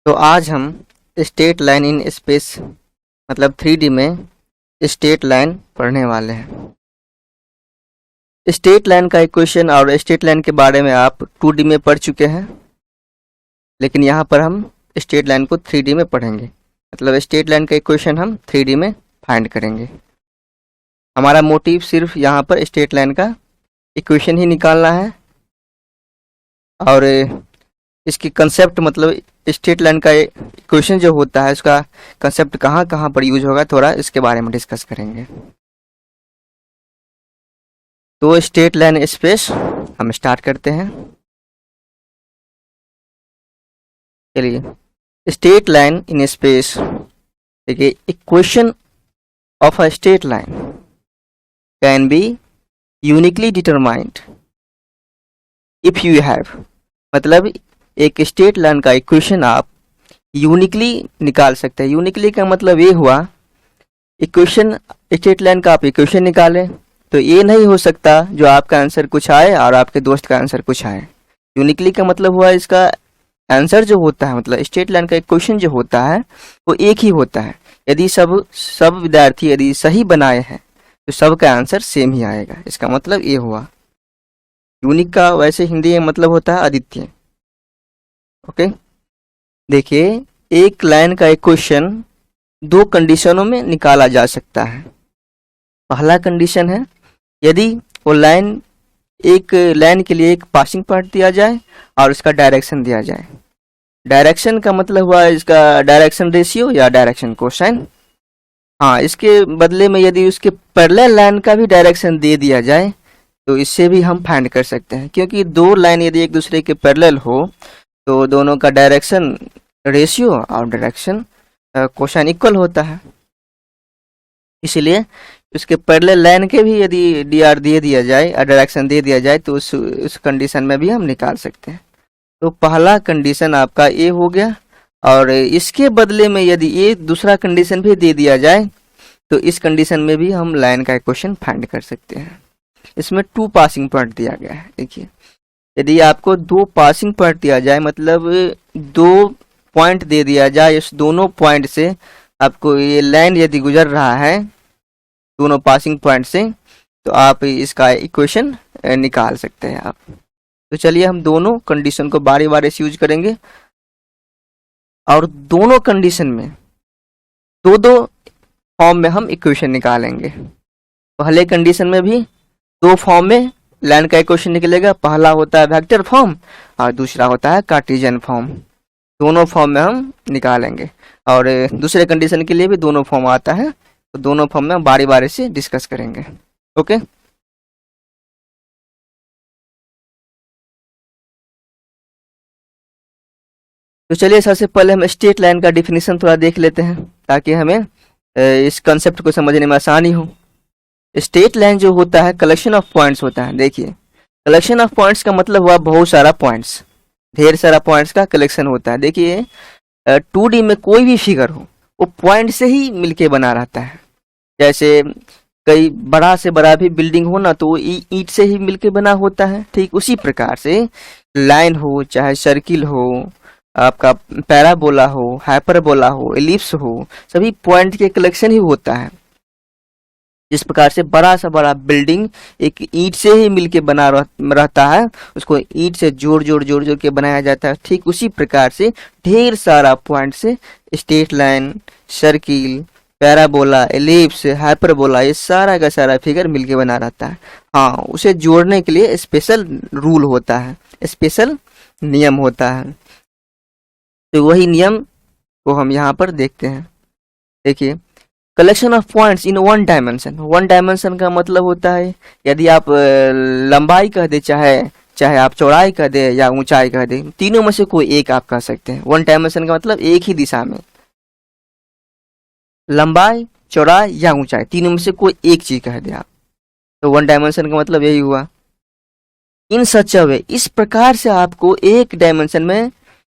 तो आज हम स्ट्रेट लाइन इन स्पेस मतलब 3D में स्ट्रेट लाइन पढ़ने वाले हैं। स्ट्रेट लाइन का इक्वेशन और स्ट्रेट लाइन के बारे में आप 2D में पढ़ चुके हैं, लेकिन यहाँ पर हम स्ट्रेट लाइन को 3D में पढ़ेंगे। मतलब स्ट्रेट लाइन का इक्वेशन हम 3D में फाइंड करेंगे। हमारा मोटिव सिर्फ यहाँ पर स्ट्रेट लाइन का इक्वेशन ही निकालना है और इसकी कंसेप्ट मतलब स्ट्रेट लाइन का इक्वेशन जो होता है उसका कंसेप्ट कहाँ कहाँ पर यूज होगा, थोड़ा इसके बारे में डिस्कस करेंगे। तो स्ट्रेट लाइन स्पेस हम स्टार्ट करते हैं। चलिए, स्ट्रेट लाइन इन स्पेस। देखिए, equation of a straight line can be uniquely determined if you have, मतलब एक स्ट्रेट लाइन का इक्वेशन आप यूनिकली निकाल सकते हैं। यूनिकली का मतलब ये हुआ, इक्वेशन स्ट्रेट लाइन का आप इक्वेशन निकालें तो ये नहीं हो सकता जो आपका आंसर कुछ आए और आपके दोस्त का आंसर कुछ आए। यूनिकली का मतलब हुआ इसका आंसर जो होता है, मतलब स्ट्रेट लाइन का इक्वेशन जो होता है वो एक ही होता है। यदि सब विद्यार्थी यदि सही बनाए हैं तो सबका आंसर सेम ही आएगा। इसका मतलब ये हुआ। यूनिक का वैसे हिंदी में मतलब होता है अद्वितीय। ओके, देखिए, एक लाइन का इक्वेशन दो कंडीशनों में निकाला जा सकता है। पहला कंडीशन है यदि वो लाइन, एक लाइन के लिए एक पासिंग पॉइंट दिया जाए और उसका डायरेक्शन दिया जाए। डायरेक्शन का मतलब हुआ इसका डायरेक्शन रेशियो या डायरेक्शन कोसाइन। हाँ, इसके बदले में यदि उसके पैरेलल लाइन का भी डायरेक्शन दे दिया जाए तो इससे भी हम फाइंड कर सकते हैं, क्योंकि दो लाइन यदि एक दूसरे के पैरेलल हो तो दोनों का डायरेक्शन रेशियो और डायरेक्शन कोसाइन इक्वल होता है। इसलिए उसके पैरेलल लाइन के भी यदि डी दे दिया जाए और डायरेक्शन दे दिया जाए तो उस कंडीशन में भी हम निकाल सकते हैं। तो पहला कंडीशन आपका ए हो गया, और इसके बदले में यदि ये दूसरा कंडीशन भी दे दिया जाए तो इस कंडीशन में भी हम लाइन का इक्वेशन फाइंड कर सकते हैं। इसमें 2 पासिंग पॉइंट दिया गया है। देखिए, यदि आपको 2 पासिंग पॉइंट दिया जाए, मतलब 2 पॉइंट दे दिया जाए, इस दोनों पॉइंट से आपको ये लाइन यदि गुजर रहा है दोनों पासिंग पॉइंट से, तो आप इसका इक्वेशन निकाल सकते हैं आप। तो चलिए, हम दोनों कंडीशन को बारी बारी से यूज करेंगे और दोनों कंडीशन में दो फॉर्म में हम इक्वेशन निकालेंगे। पहले कंडीशन में भी 2 फॉर्म में लाइन का इक्वेशन निकलेगा। पहला होता है वेक्टर फॉर्म और दूसरा होता है कार्टेशियन फॉर्म। दोनों फॉर्म में हम निकालेंगे और दूसरे कंडीशन के लिए भी दोनों फॉर्म आता है, तो दोनों फॉर्म में हम बारी बारी से डिस्कस करेंगे। ओके, तो चलिए, सबसे पहले हम स्ट्रेट लाइन का डिफिनीशन थोड़ा देख लेते हैं ताकि हमें इस कंसेप्ट को समझने में आसानी हो। स्ट्रेट लाइन जो होता है कलेक्शन ऑफ पॉइंट्स होता है। देखिए, कलेक्शन ऑफ पॉइंट्स का मतलब हुआ बहुत सारा पॉइंट्स, ढेर सारा पॉइंट्स का कलेक्शन होता है। देखिए, 2D में कोई भी फिगर हो वो पॉइंट से ही मिलके बना रहता है। जैसे कई बड़ा से बड़ा भी बिल्डिंग हो ना, तो वो ईंट से ही मिलके बना होता है। ठीक उसी प्रकार से लाइन हो, चाहे सर्किल हो, आपका पैराबोला हो, हाइपरबोला हो, एलिप्स हो, सभी पॉइंट के कलेक्शन ही होता है। जिस प्रकार से बड़ा सा बड़ा बिल्डिंग एक ईंट से ही मिलके बना रहता है, उसको ईंट से जोड़ के बनाया जाता है। ठीक उसी प्रकार से ढेर सारा पॉइंट से straight line, circle, parabola, ellipse, hyperbola, ये सारा का सारा फिगर मिलके बना रहता है। हाँ, उसे जोड़ने के लिए स्पेशल रूल होता है, स्पेशल नियम होता है। तो वही नियम को हम यहाँ पर देखते हैं। देखिए, collection of points in 1 dimension. 1 dimension का मतलब होता है यदि आप लंबाई कह दे, चाहे आप चौड़ाई कह दे या ऊंचाई कह दे, तीनों में से कोई एक आप कह सकते हैं। 1 डायमेंशन का मतलब एक ही दिशा में लंबाई, चौड़ाई या ऊंचाई, तीनों में से कोई एक चीज कह दे आप, तो 1 डायमेंशन का मतलब यही हुआ। इन सच अ वे, इस प्रकार से आपको एक डायमेंशन में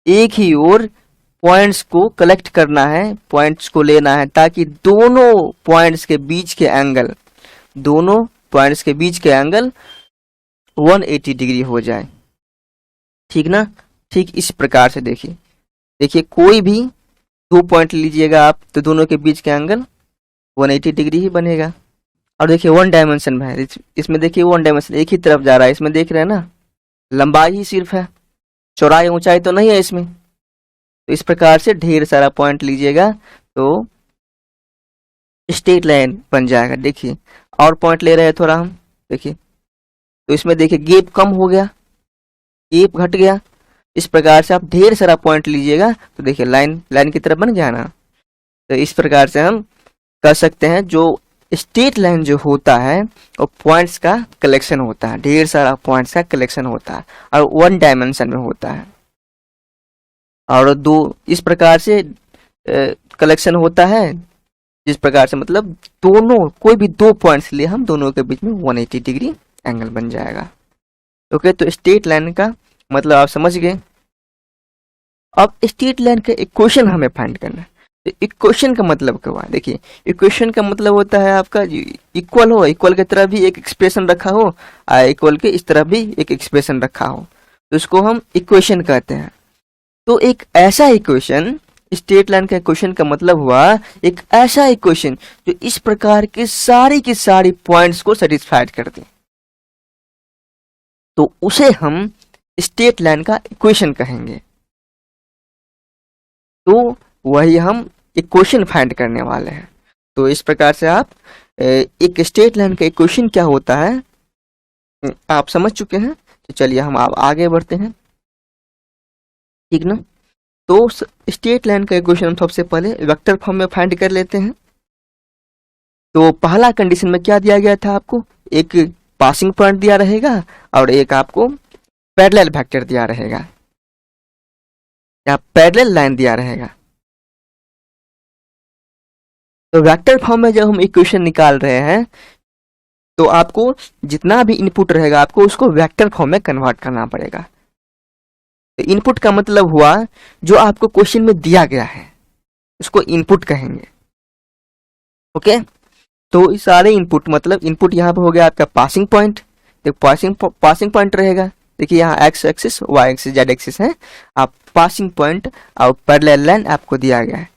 एक ही ओर पॉइंट्स को कलेक्ट करना है, पॉइंट्स को लेना है, ताकि दोनों पॉइंट्स के बीच के एंगल 180 डिग्री हो जाए। ठीक ना? ठीक इस प्रकार से देखिए, देखिए कोई भी 2 पॉइंट लीजिएगा आप तो दोनों के बीच का एंगल 180 डिग्री ही बनेगा। और देखिए 1 डायमेंशन में है, इसमें देखिए 1 डायमेंशन एक ही तरफ जा रहा है, इसमें देख रहे हैं ना, लंबाई ही सिर्फ है, चौड़ाई ऊंचाई तो नहीं है इसमें। तो इस प्रकार से ढेर सारा पॉइंट लीजिएगा तो स्ट्रेट लाइन बन जाएगा। देखिए और पॉइंट ले रहे हैं थोड़ा हम, देखिए तो इसमें देखिए गैप कम हो गया, गैप घट गया। इस प्रकार से आप ढेर सारा पॉइंट लीजिएगा तो देखिए लाइन की तरफ बन गया ना। तो इस प्रकार से हम कर सकते हैं, जो स्ट्रेट लाइन जो होता है वो पॉइंट्स का कलेक्शन होता है, ढेर सारा पॉइंट्स का कलेक्शन होता है और 1 डायमेंशन में होता है। और दो इस प्रकार से कलेक्शन होता है, जिस प्रकार से मतलब दोनों कोई भी 2 पॉइंट्स लिए हम दोनों के बीच में 180 डिग्री एंगल बन जाएगा। ओके, तो स्ट्रेट लाइन का मतलब आप समझ गए। अब स्ट्रेट लाइन का इक्वेशन हमें फाइंड करना है। तो इक्वेशन का मतलब क्या हुआ, देखिए इक्वेशन का मतलब होता है आपका इक्वल हो, इक्वल की तरफ भी एक एक्सप्रेशन रखा हो, इक्वल के इस तरफ भी एक एक्सप्रेशन रखा हो, तो इसको हम इक्वेशन कहते हैं। तो एक ऐसा इक्वेशन, स्ट्रेट लाइन का इक्वेशन का मतलब हुआ एक ऐसा इक्वेशन जो इस प्रकार के की सारी पॉइंट्स को सेटिस्फाइड कर दे, तो उसे हम स्ट्रेट लाइन का इक्वेशन कहेंगे। तो वही हम इक्वेशन फाइंड करने वाले हैं। तो इस प्रकार से आप एक स्ट्रेट लाइन का इक्वेशन क्या होता है आप समझ चुके हैं। तो चलिए हम आप आगे बढ़ते हैं, ठीक ना। तो स्ट्रेट लाइन का इक्वेशन हम सबसे पहले वेक्टर फॉर्म में फाइंड कर लेते हैं। तो पहला कंडीशन में क्या दिया गया था आपको, एक पासिंग पॉइंट दिया रहेगा और एक आपको पैरेलल वेक्टर दिया रहेगा या पैरेलल लाइन दिया रहेगा। तो वेक्टर फॉर्म में जब हम इक्वेशन निकाल रहे हैं तो आपको जितना भी इनपुट रहेगा आपको उसको वेक्टर फॉर्म में कन्वर्ट करना पड़ेगा। तो इनपुट का मतलब हुआ जो आपको क्वेश्चन में दिया गया है उसको इनपुट कहेंगे। ओके, तो इस सारे इनपुट मतलब इनपुट यहाँ पे हो गया आपका पासिंग पॉइंट। तो पासिंग पॉइंट रहेगा, देखिए यहाँ x axis y axis z axis है। आप पासिंग पॉइंट और पैरेलल लाइन आपको दिया गया है,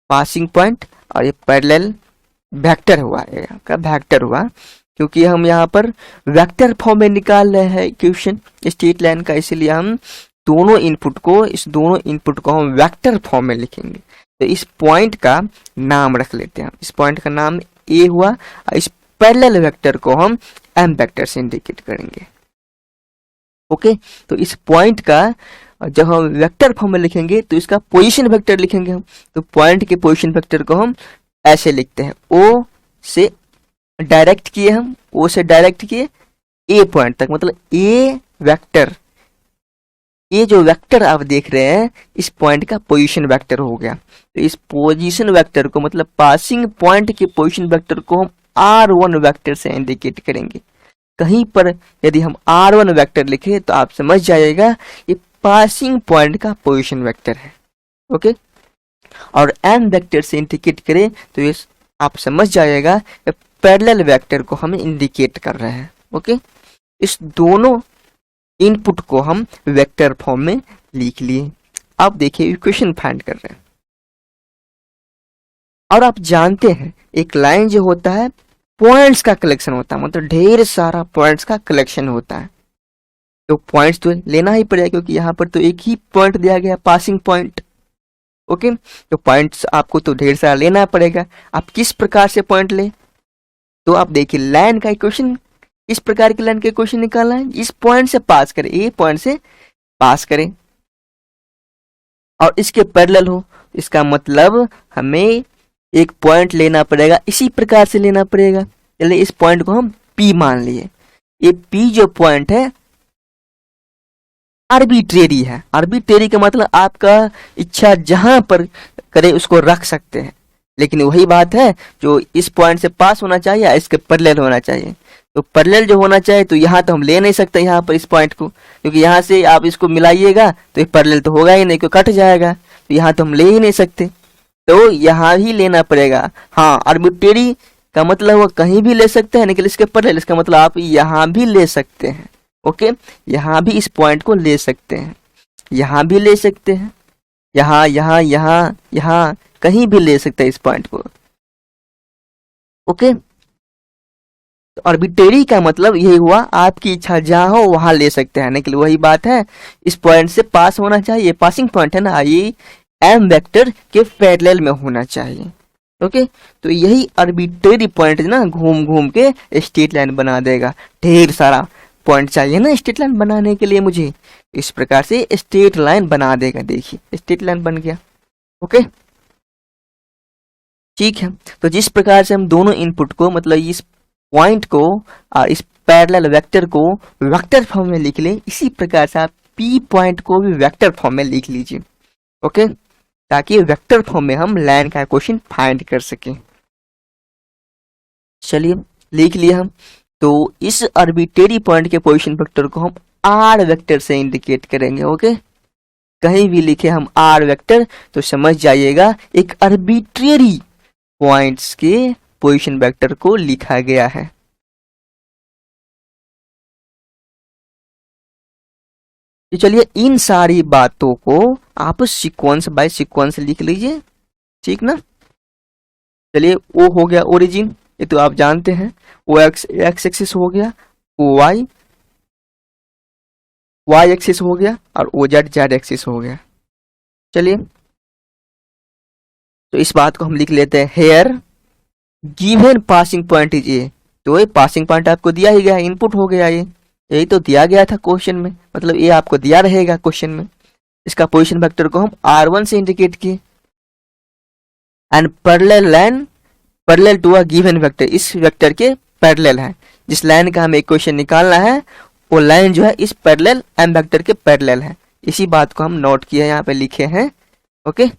पासिंग पॉइंट और ये पैरेलल वेक्टर हुआ, ये आपका वेक्टर हुआ, क्योंकि हम यहाँ पर वेक्टर फॉर्म में निकाल रहे हैं इक्वेशन स्ट्रेट लाइन का, इसलिए हम दोनों इनपुट को हम वेक्टर फॉर्म में लिखेंगे। तो इस पॉइंट का नाम रख लेते हैं, इस पॉइंट का नाम ए हुआ और इस पैरेलल वेक्टर को हम एम वेक्टर से इंडिकेट करेंगे। ओके, तो इस पॉइंट का जब हम वेक्टर फॉर्म में लिखेंगे तो इसका पोजीशन वेक्टर लिखेंगे हम। तो पॉइंट के पोजीशन वेक्टर को हम ऐसे लिखते हैं, ओ से डायरेक्ट किए हम, ओ से डायरेक्ट किए ए पॉइंट तक, मतलब ए वेक्टर, ये जो वेक्टर आप देख रहे हैं इस पॉइंट का पोजीशन वेक्टर हो गया। तो इस पोजीशन वेक्टर को मतलब पासिंग पॉइंट के पोजीशन वेक्टर को हम R1 वेक्टर से इंडिकेट करेंगे। कहीं पर यदि हम R1 वेक्टर लिखे तो आप समझ जाइएगा ये पासिंग पॉइंट का पोजीशन वेक्टर है। ओके, और M वेक्टर से इंडिकेट करें तो ये आप समझ जाइएगा पैरेलल वेक्टर को हम इंडिकेट कर रहे हैं। ओके, इस दोनों इनपुट को हम वेक्टर फॉर्म में लिख लिए। अब देखिए इक्वेशन फाइंड कर रहे हैं, और आप जानते हैं एक लाइन जो होता है पॉइंट्स का कलेक्शन होता है, मतलब ढेर सारा पॉइंट्स का कलेक्शन होता है। तो पॉइंट्स तो लेना ही पड़ेगा क्योंकि यहाँ पर तो एक ही पॉइंट दिया गया पासिंग पॉइंट। ओके, तो पॉइंट्स आपको तो ढेर सारा लेना पड़ेगा। आप किस प्रकार से पॉइंट ले, तो आप देखिए लाइन का इक्वेशन, इस प्रकार की लाइन का इक्वेशन निकालना है, इस पॉइंट से पास करें, ए पॉइंट से पास करें और इसके पैरेलल हो। इसका मतलब हमें एक पॉइंट लेना पड़ेगा, इसी प्रकार से लेना पड़ेगा। चलिए इस पॉइंट को हम P मान लिए। ये P जो पॉइंट है आर्बिट्रेरी है। आर्बिट्रेरी का मतलब आपका इच्छा जहां पर करे उसको रख सकते हैं, लेकिन वही बात है जो इस पॉइंट से पास होना चाहिए या इसके पैरेलल होना चाहिए। तो पैरेलल जो होना चाहिए तो यहाँ तो हम ले नहीं सकते यहाँ पर इस पॉइंट को, क्योंकि यहाँ से आप इसको मिलाइएगा तो ये पैरेलल तो होगा ही नहीं, क्योंकि कट जाएगा। तो यहाँ तो हम ले ही नहीं सकते, तो यहाँ ही लेना पड़ेगा। हाँ, आर्बिट्रेरी का मतलब वो कहीं भी ले सकते हैं, लेकिन इसके पैरेलल, इसका मतलब आप यहाँ भी ले सकते हैं। ओके, यहाँ भी इस पॉइंट को ले सकते हैं, यहाँ भी ले सकते हैं, यहाँ यहाँ यहाँ यहाँ कहीं भी ले सकते हैं इस पॉइंट को। ओके, तो आर्बिट्रेरी का मतलब यही हुआ, आपकी इच्छा जहां हो वहां ले सकते हैं, लेकिन वही बात है इस पॉइंट से पास होना चाहिए, पासिंग पॉइंट है ना, ये एम वेक्टर के पैरेलल में होना चाहिए। ओके, तो यही आर्बिट्रेरी पॉइंट ना घूम घूम के स्ट्रेट लाइन बना देगा। ढेर सारा पॉइंट चाहिए ना स्ट्रेट लाइन बनाने के लिए मुझे, इस प्रकार से स्ट्रेट लाइन बना देगा। देखिए स्ट्रेट लाइन बन गया। ओके, ठीक है, तो जिस प्रकार से हम दोनों इनपुट को मतलब इस पॉइंट को और इस पैरेलल वेक्टर को वेक्टर फॉर्म में लिख ले, इसी प्रकार से आप पी पॉइंट को भी वेक्टर फॉर्म में लिख लीजिए। ओके, ताकि वेक्टर फॉर्म में हम लाइन का क्वेश्चन फाइंड कर सकें। चलिए लिख लिया हम। तो इस आर्बिट्रेरी पॉइंट के पोजीशन वेक्टर को हम आर वेक्टर से इंडिकेट करेंगे। ओके, कहीं भी लिखे हम आर वेक्टर तो समझ जाइएगा एक आर्बिट्रेरी पॉइंट्स के पोजीशन वेक्टर को लिखा गया है। तो चलिए इन सारी बातों को आप सीक्वेंस बाय सीक्वेंस लिख लीजिए, ठीक ना। चलिए ओ हो गया ओरिजिन, ये तो आप जानते हैं, ओ एक्स एक्सिस हो गया, ओ वाई एक्सिस हो गया और ओ जेड एक्सिस हो गया। चलिए तो इस बात को हम लिख लेते हैं, here given passing point is a. तो ये पासिंग पॉइंट आपको दिया ही गया, इनपुट हो गया, ये यही तो दिया गया था क्वेश्चन में, मतलब ये आपको दिया रहेगा क्वेश्चन में। इसका पोजीशन वेक्टर को हम r1 से इंडिकेट किए and parallel line parallel to a given vector, इस वेक्टर के पैरेलल है। जिस लाइन का हमें इक्वेशन निकालना है वो लाइन जो है इस पैरेलल एम वेक्टर के पैरेलल है। इसी बात को हम नोट किए, यहाँ पे लिखे हैं। ओके,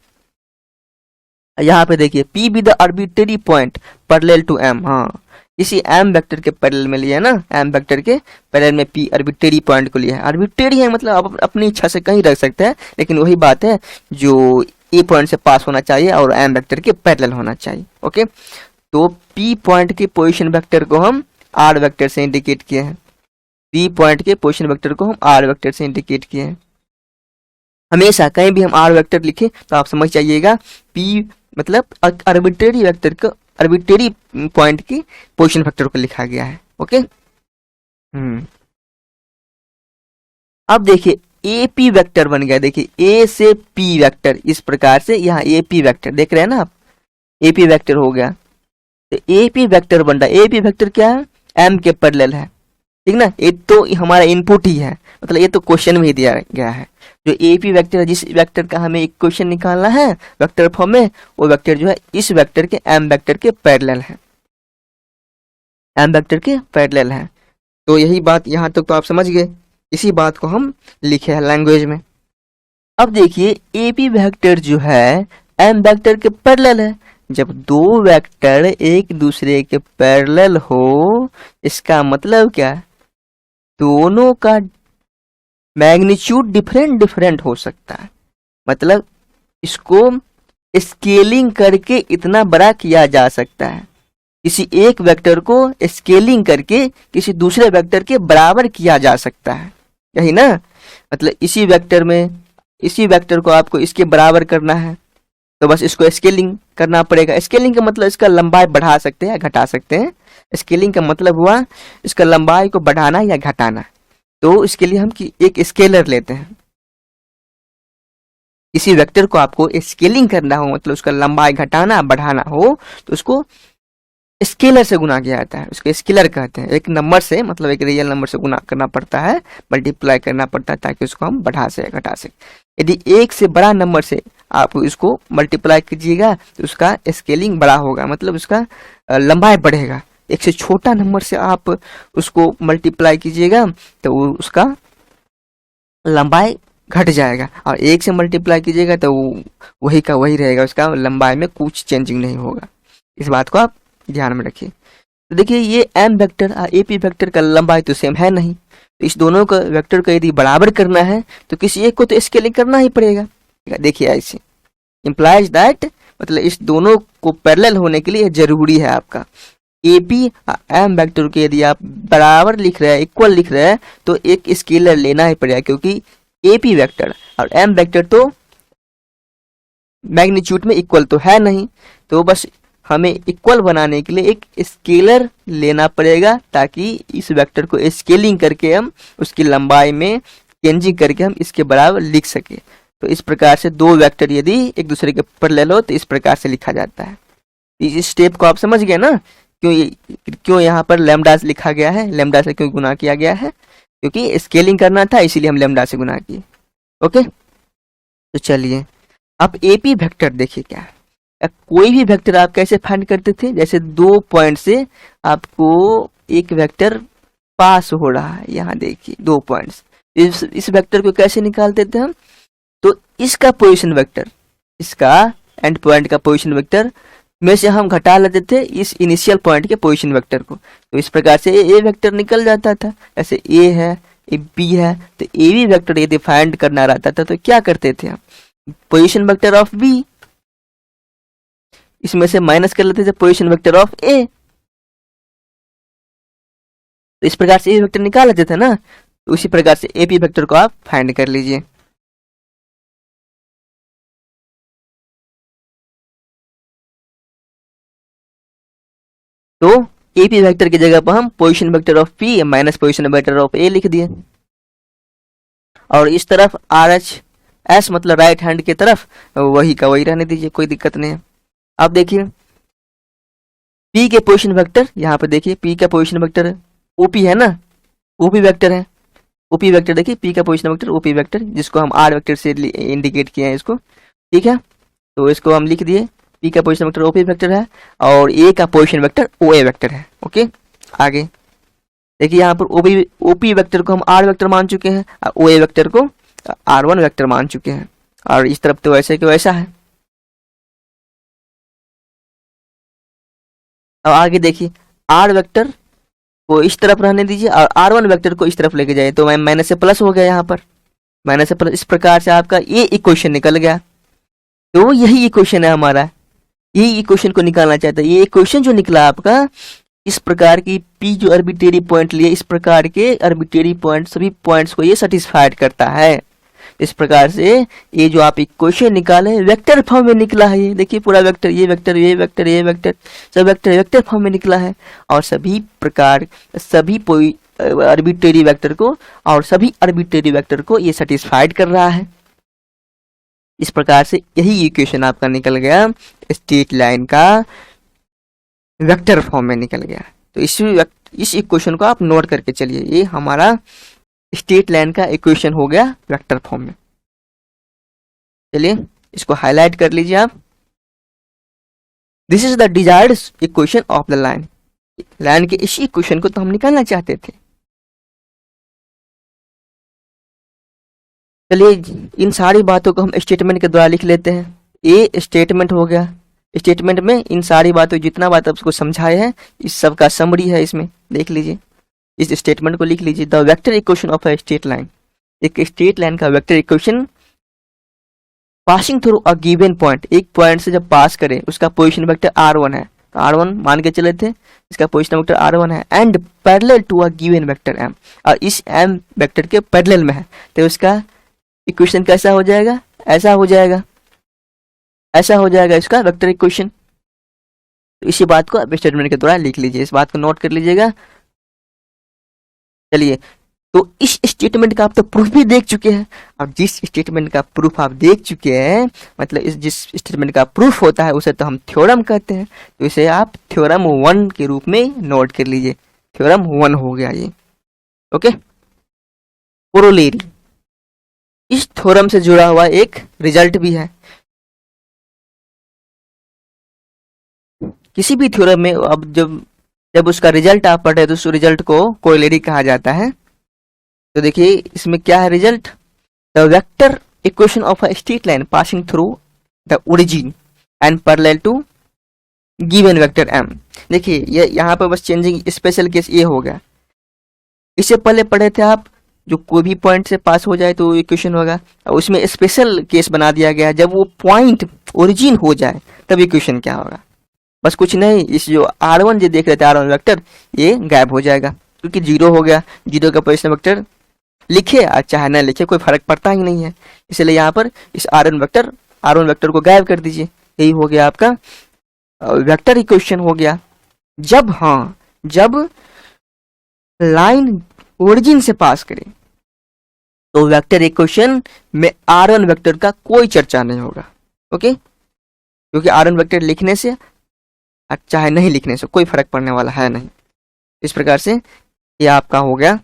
यहाँ पे देखिए P b the arbitrary point parallel to M, हाँ इसी M वेक्टर के पैरेलल में लिया ना, M वेक्टर के पैरेलल में P आर्बिट्रेरी पॉइंट को लिया है। आर्बिट्रेरी है मतलब आप अपनी इच्छा से कहीं रख सकते हैं, लेकिन वही बात है जो ए पॉइंट से पास होना चाहिए और M वेक्टर के पैरेलल होना चाहिए। ओके, तो P पॉइंट के पोजीशन वेक्टर को हम R वेक्टर से इंडिकेट किए हैं। P पॉइंट के पोजीशन वेक्टर को हम R वेक्टर से इंडिकेट किए हैं। हमेशा कहीं भी हम R वेक्टर लिखे तो आप समझ जाइएगा P मतलब आर्बिट्रेरी वेक्टर को, आर्बिट्रेरी पॉइंट की पोजीशन वेक्टर को लिखा गया है। ओके, अब देखिए AP वेक्टर बन गया। देखिए A से P वेक्टर, इस प्रकार से यहाँ AP वेक्टर देख रहे हैं ना आप, AP वेक्टर हो गया। तो AP वेक्टर बन रहा है, AP वेक्टर क्या है, M के पैरेलल है, ठीक ना। ये तो हमारा इनपुट ही है, मतलब ये तो क्वेश्चन में ही दिया गया है। जो AP वेक्टर है, जिस वेक्टर का हमें एक क्वेश्चन निकालना है वेक्टर फॉर्म में, वो वेक्टर जो है इस वेक्टर के M वेक्टर के पैरेलल है, M वेक्टर के पैरेलल है। तो यही बात यहाँ तक तो आप समझ गए, इसी बात को हम लिखे हैं लैंग्वेज में। अब देखिए AP वेक्टर जो है M वेक्टर के पैरेलल है। जब दो वेक्टर एक दूसरे के पैरेलल हो, इसका मतलब क्या, दोनों का मैग्नीट्यूड डिफरेंट हो सकता है। मतलब इसको स्केलिंग करके इतना बड़ा किया जा सकता है, किसी एक वेक्टर को स्केलिंग करके किसी दूसरे वेक्टर के बराबर किया जा सकता है, यही ना। मतलब इसी वेक्टर में, इसी वेक्टर को आपको इसके बराबर करना है तो बस इसको स्केलिंग करना पड़ेगा। स्केलिंग का मतलब इसका लंबाई बढ़ा सकते हैं या घटा सकते हैं। स्केलिंग का मतलब हुआ इसका लंबाई को बढ़ाना या घटाना। तो इसके लिए हम एक स्केलर लेते हैं। किसी वेक्टर को आपको स्केलिंग करना हो, मतलब उसका लंबाई घटाना बढ़ाना हो, तो उसको स्केलर से गुना किया जाता है, उसको स्केलर कहते हैं। एक नंबर से, मतलब एक रियल नंबर से गुना करना पड़ता है, मल्टीप्लाई करना पड़ता है ताकि उसको हम बढ़ा से घटा सके। यदि एक से बड़ा नंबर से आप इसको मल्टीप्लाई कीजिएगा तो उसका स्केलिंग बड़ा होगा, मतलब उसका लंबाई बढ़ेगा। एक से छोटा नंबर से आप उसको मल्टीप्लाई कीजिएगा तो उसका लंबाई घट जाएगा, और एक से मल्टीप्लाई कीजिएगा तो वही का वही रहेगा, उसका लंबाई में कुछ चेंजिंग नहीं होगा। इस बात को आप ध्यान में रखिए। तो देखिए ये M वेक्टर और AP वेक्टर का लंबाई तो सेम है नहीं, तो इस दोनों का वेक्टर को यदि बराबर करना है तो किसी एक को तो स्केलिंग करना ही पड़ेगा। देखिए ऐसे इम्प्लाइज दैट, मतलब इस दोनों को पैरेलल होने के लिए जरूरी है आपका AP और M वेक्टर के यदि आप बराबर लिख रहे हैं, इक्वल लिख रहे हैं, तो एक स्केलर लेना ही पड़ेगा, क्योंकि AP वेक्टर और M वेक्टर तो मैग्नीट्यूड में इक्वल तो है नहीं, तो बस हमें इक्वल बनाने के लिए एक स्केलर लेना पड़ेगा, ताकि इस वेक्टर को स्केलिंग करके हम उसकी लंबाई में चेंजिंग करके हम इसके बराबर लिख सके। तो इस प्रकार से दो वेक्टर यदि एक दूसरे के पैरेलल हो तो इस प्रकार से लिखा जाता है। इस स्टेप को आप समझ गए ना, क्यों यहाँ पर लैम्डा लिखा गया है, लैम्डा से क्यों गुना किया गया है, क्योंकि स्केलिंग करना था इसीलिए हम लैम्डा से गुना किए। ओके, तो चलिए अब एपी वेक्टर देखिए क्या है। कोई भी वेक्टर आप कैसे फाइंड करते थे, जैसे 2 पॉइंट से आपको एक वेक्टर पास हो रहा है, यहाँ देखिए 2 पॉइंट्स, इस वेक्टर को कैसे निकालते थे हम, तो इसका पोजीशन वेक्टर, इसका एंड पॉइंट का पोजीशन वेक्टर में से हम घटा लेते थे इस इनिशियल पॉइंट के पोजीशन वेक्टर को, तो इस प्रकार से ए वेक्टर निकल जाता था। ऐसे ए है, ए बी है, तो ए बी वेक्टर यदि फाइंड करना रहता था तो क्या करते थे हम, पोजीशन वेक्टर ऑफ बी, इसमें से माइनस कर लेते थे पोजीशन वेक्टर ऑफ ए, तो इस प्रकार से ए वेक्टर निकाल लेते थे ना। तो उसी प्रकार से एपी वेक्टर को आप फाइंड कर लीजिए। तो एपी वेक्टर की जगह पर हम position vector of P minus position vector of A लिख दिए, और इस तरफ आर एच एस मतलब राइट हैंड की तरफ वही का वही रहने दीजिए, कोई दिक्कत नहीं है। अब देखिए पी के पोजीशन वेक्टर, यहाँ पे देखिए पी का पोजीशन वेक्टर ओपी है ना, ओपी वेक्टर है, ओपी वेक्टर देखिए पी का पोजीशन वेक्टर ओपी वेक्टर, जिसको हम आर वेक्टर से इंडिकेट किए हैं इसको, ठीक है। तो इसको हम लिख दिए, पी का पोजीशन वेक्टर ओपी वेक्टर है और ए का पोजीशन वेक्टर ओ ए वेक्टर है। ओके, आगे देखिए यहाँ पर ओपी वेक्टर को हम आर वेक्टर मान चुके हैं और ओ ए वेक्टर को R1 वेक्टर मान चुके हैं, और इस तरफ तो वैसे कि वैसा है। अब आगे देखिए आर वेक्टर को इस तरफ रहने दीजिए और R1 वेक्टर को इस तरफ लेके जाइए, तो माइनस से प्लस हो गया, यहाँ पर माइनस से प्लस, इस प्रकार से आपका ये इक्वेशन निकल गया। तो यही इक्वेशन है हमारा, यही इक्वेशन को निकालना चाहता है। ये इक्वेशन जो निकला आपका, इस प्रकार की पी जो आर्बिट्रेरी पॉइंट लिए, इस प्रकार के आर्बिट्रेरी पॉइंट सभी पॉइंट्स को ये सेटिस्फाइड करता है। इस प्रकार से ये जो आप इक्वेशन निकाले वेक्टर फॉर्म में निकला है, ये देखिए पूरा वेक्टर, ये वेक्टर, ये वेक्टर, ये वेक्टर, सब वेक्टर वेक्टर फॉर्म में निकला है, और सभी प्रकार सभी आर्बिट्रेरी वेक्टर को और सभी आर्बिट्रेरी वेक्टर को ये सेटिस्फाइड कर रहा है। इस प्रकार से यही इक्वेशन आपका निकल गया, स्ट्रेट लाइन का वेक्टर फॉर्म में निकल गया। तो इस इक्वेशन को आप नोट करके चलिए, ये हमारा स्ट्रेट लाइन का इक्वेशन हो गया वेक्टर फॉर्म में। चलिए इसको हाईलाइट कर लीजिए आप, this is the desired equation of the line, line के इस इक्वेशन को तो हम निकालना चाहते थे। चलिए इन सारी बातों को हम स्टेटमेंट के द्वारा लिख लेते हैं। ए स्टेटमेंट हो गया, स्टेटमेंट में इन सारी बातों जितना बात आपको समझाए हैं इस सब का समरी है, इसमें देख लीजिए, इस स्टेटमेंट को लिख लीजिए। The vector equation of a straight line, एक स्ट्रेट लाइन का vector equation passing through a given point, एक पॉइंट से जब पास करे उसका पोजीशन वेक्टर R1 है, तो R1 मान के चले थे, इसका पोजीशन वेक्टर R1 है, and parallel to a given vector M, और इस M वेक्टर के पैरेलल में है, तो उसका इक्वेशन कैसा हो जाएगा, ऐसा हो जाएगा, ऐसा हो जाएगा इसका वेक्टर इक्वेशन। तो इसी बात को आप स्टेटमेंट के द्वारा लिख लीजिए, इस बात को नोट कर लीजिएगा। चलिए तो इस स्टेटमेंट का आप तो प्रूफ भी देख चुके हैं, और जिस स्टेटमेंट का प्रूफ आप देख चुके हैं, मतलब इस जिस स्टेटमेंट का प्रूफ होता है उसे तो हम थ्योरम कहते हैं, तो इसे आप थ्योरम 1 के रूप में नोट कर लीजिए, थ्योरम 1 हो गया ये। ओके, कोरोलेरी, इस थ्योरम से जुड़ा हुआ एक रिजल्ट भी है। किसी भी थ्योरम में अब जब उसका रिजल्ट आप पढ़े तो उस रिजल्ट को कोरोलेरी कहा जाता है। तो देखिए इसमें क्या है result, the vector equation of a straight line passing through the origin and parallel to given vector M। देखिए ये यहाँ पर बस चेंजिंग स्पेशल केस ये हो गया, इससे पहले पढ़े थे आप जो कोई भी पॉइंट से पास हो जाए तो इक्वेशन होगा, उसमें स्पेशल केस बना दिया गया, जब वो पॉइंट ओरिजिन हो जाए तब इक्वेशन क्या होगा। बस कुछ नहीं, इस जो R1 जो देख रहे थे R1 वेक्टर, ये गायब हो जाएगा क्योंकि 0 हो गया, 0 का पोजीशन वेक्टर लिखे और चाहे ना लिखे कोई फर्क पड़ता ही नहीं है, इसलिए यहाँ पर इस R1 वेक्टर R1 वेक्टर को गायब कर दीजिए। यही हो गया आपका वेक्टर इक्वेशन हो गया। जब लाइन ओरिजिन से पास करे तो वेक्टर इक्वेशन में R1 वेक्टर का कोई चर्चा नहीं होगा। ओके, क्योंकि R1 वेक्टर लिखने से चाहे नहीं लिखने से कोई फर्क पड़ने वाला है नहीं। इस प्रकार से ये आपका हो गया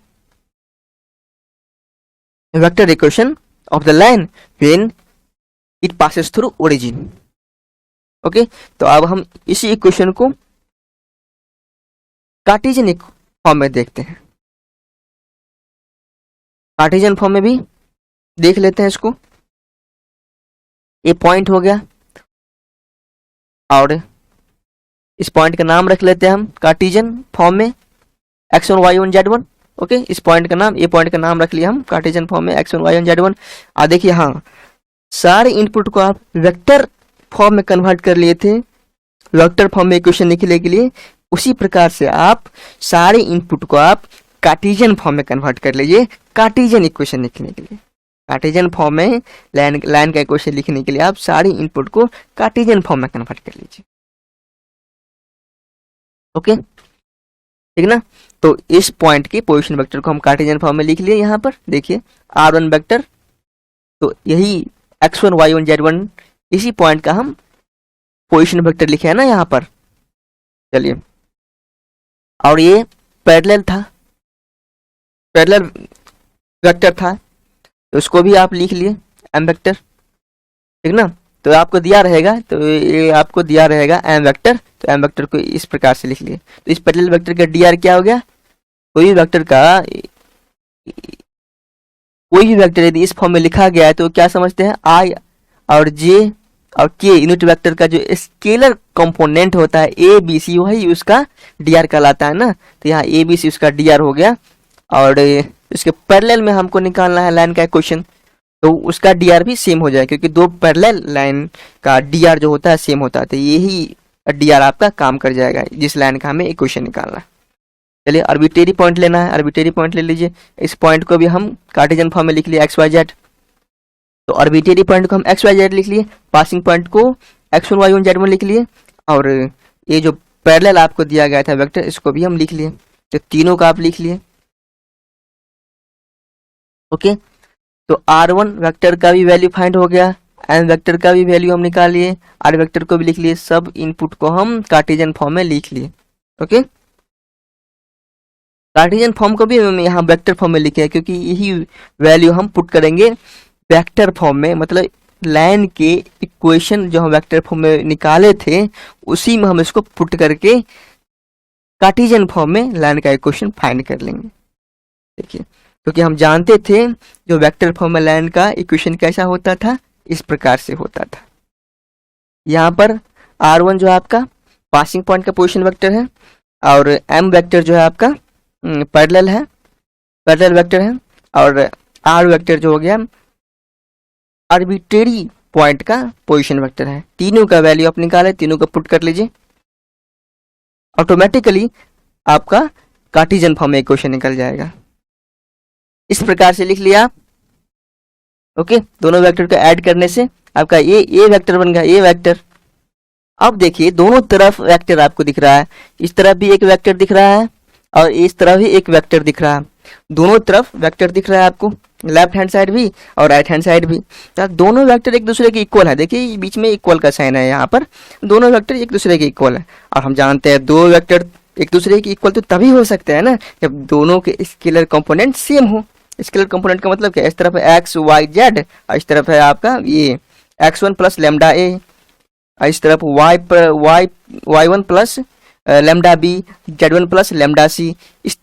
vector equation of the line when it passes through origin. Okay, तो अब हम इसी इक्वेशन को कार्टेशियन फॉर्म में देखते हैं। कार्टेशियन फॉर्म में भी देख लेते हैं इसको। ये पॉइंट हो गया और इस पॉइंट का नाम रख लेते हैं हम कार्टेशियन फॉर्म में x1 y1 z1। ओके, इस पॉइंट का नाम, ये पॉइंट का नाम रख लिया हम कार्टेशियन फॉर्म में x1 y1 z1। और देखिए, हाँ, सारे इनपुट को आप वेक्टर फॉर्म में कन्वर्ट कर लिए थे वेक्टर फॉर्म में इक्वेशन लिखने के लिए। उसी प्रकार से आप सारे इनपुट को आप कार्टेशियन फॉर्म में कन्वर्ट कर लीजिए कार्टेशियन इक्वेशन लिखने के लिए। कार्टेशियन फॉर्म में लाइन का इक्वेशन लिखने के लिए आप सारे इनपुट को कार्टेशियन फॉर्म में कन्वर्ट कर लीजिए। ओके, ठीक ना। तो इस पॉइंट के पोजीशन वेक्टर को हम कार्टेशियन फॉर्म में लिख लिए। यहाँ पर देखिए R1 वेक्टर, तो यही x1 y1 z1 इसी पॉइंट का हम पोजीशन वेक्टर लिखे है ना यहाँ पर। चलिए, और ये पैरेलल था, पैरेलल वेक्टर था, तो उसको भी आप लिख लिए m वेक्टर, ठीक ना। तो आपको दिया रहेगा, तो ये आपको दिया रहेगा m वेक्टर, तो m वेक्टर को इस प्रकार से लिख लिए। तो इस पैरेलल वेक्टर का dr क्या हो गया? कोई भी वेक्टर यदि इस फॉर्म में लिखा गया है तो क्या समझते हैं, i और j और k यूनिट वेक्टर का जो स्केलर कंपोनेंट होता है a b c, वही उसका dr कहलाता है ना। तो यहाँ a b c उसका dr हो गया। और इसके पैरेलल में हमको निकालना है लाइन का इक्वेशन, तो उसका dr भी सेम हो जाए, क्योंकि दो पैरेलल लाइन का dr जो होता है सेम होता है। तो यही dr आपका काम कर जाएगा जिस लाइन का हमें इक्वेशन निकालना है। चलिए, आर्बिट्रेरी पॉइंट लेना है, आर्बिट्रेरी पॉइंट ले लीजिए। इस पॉइंट को भी हम कार्टेशियन फॉर्म में लिख लिए x y z। तो आर्बिट्रेरी पॉइंट को हम x y z लिख लिए, पासिंग पॉइंट को x1 y1 z1 लिख लिए, और ये जो पैरेलल आपको दिया गया था वेक्टर, इसको भी हम लिख लिए। तो तीनों का आप लिख लिए। ओके, तो R1 वेक्टर का भी वैल्यू फाइंड हो गया, m वेक्टर का भी वैल्यू हम निकाल लिए, r वेक्टर को भी लिख लिए। सब इनपुट को हम कार्टेशियन फॉर्म में लिख लिए। ओके, कार्टेशियन फॉर्म को भी हम यहाँ वेक्टर फॉर्म में लिखे, क्योंकि यही वैल्यू हम पुट करेंगे वेक्टर फॉर्म में। मतलब लाइन के इक्वेशन जो हम वेक्टर फॉर्म में निकाले थे, उसी में हम इसको पुट करके कार्टेशियन फॉर्म में लाइन का इक्वेशन फाइंड कर लेंगे। देखिए, क्योंकि हम जानते थे जो वेक्टर फॉर्म में लाइन का इक्वेशन कैसा होता था, इस प्रकार से होता था। यहाँ पर R1 जो है आपका पासिंग पॉइंट का पोजीशन वेक्टर है, और m वेक्टर जो है आपका पैरेलल है, पैरेलल वेक्टर है, और r वेक्टर जो हो गया आर्बिट्रेरी पॉइंट का पोजीशन वेक्टर है। तीनों का वैल्यू आप निकाले, तीनों का पुट कर लीजिए, ऑटोमेटिकली आपका कार्टेशियन फॉर्म में इक्वेशन निकल जाएगा। इस प्रकार से लिख लिया आप। ओके, दोनों वेक्टर को ऐड करने से आपका ए वेक्टर बन गया, ए वेक्टर। अब देखिए, दोनों तरफ वेक्टर आपको दिख रहा है, इस तरफ भी एक वेक्टर दिख रहा है और इस तरफ भी एक वेक्टर दिख रहा है। दोनों तरफ वेक्टर दिख रहा है आपको, लेफ्ट हैंड साइड भी और राइट हैंड साइड भी। तो दोनों वेक्टर एक दूसरे के इक्वल है। देखिए, बीच में इक्वल का साइन है, यहाँ पर दोनों वेक्टर एक दूसरे के इक्वल है। और हम जानते हैं दो वेक्टर एक दूसरे के इक्वल तो तभी हो सकते हैं ना, जब दोनों के स्केलर कंपोनेंट सेम हो। स्केलर कंपोनेंट का मतलब क्या, इस तरफ है एक्स वाई जेड और इस तरफ है आपका ये x1 प्लस लेमडा ए, और इस तरफ y1 plus lambda B, z1 plus lambda C. इस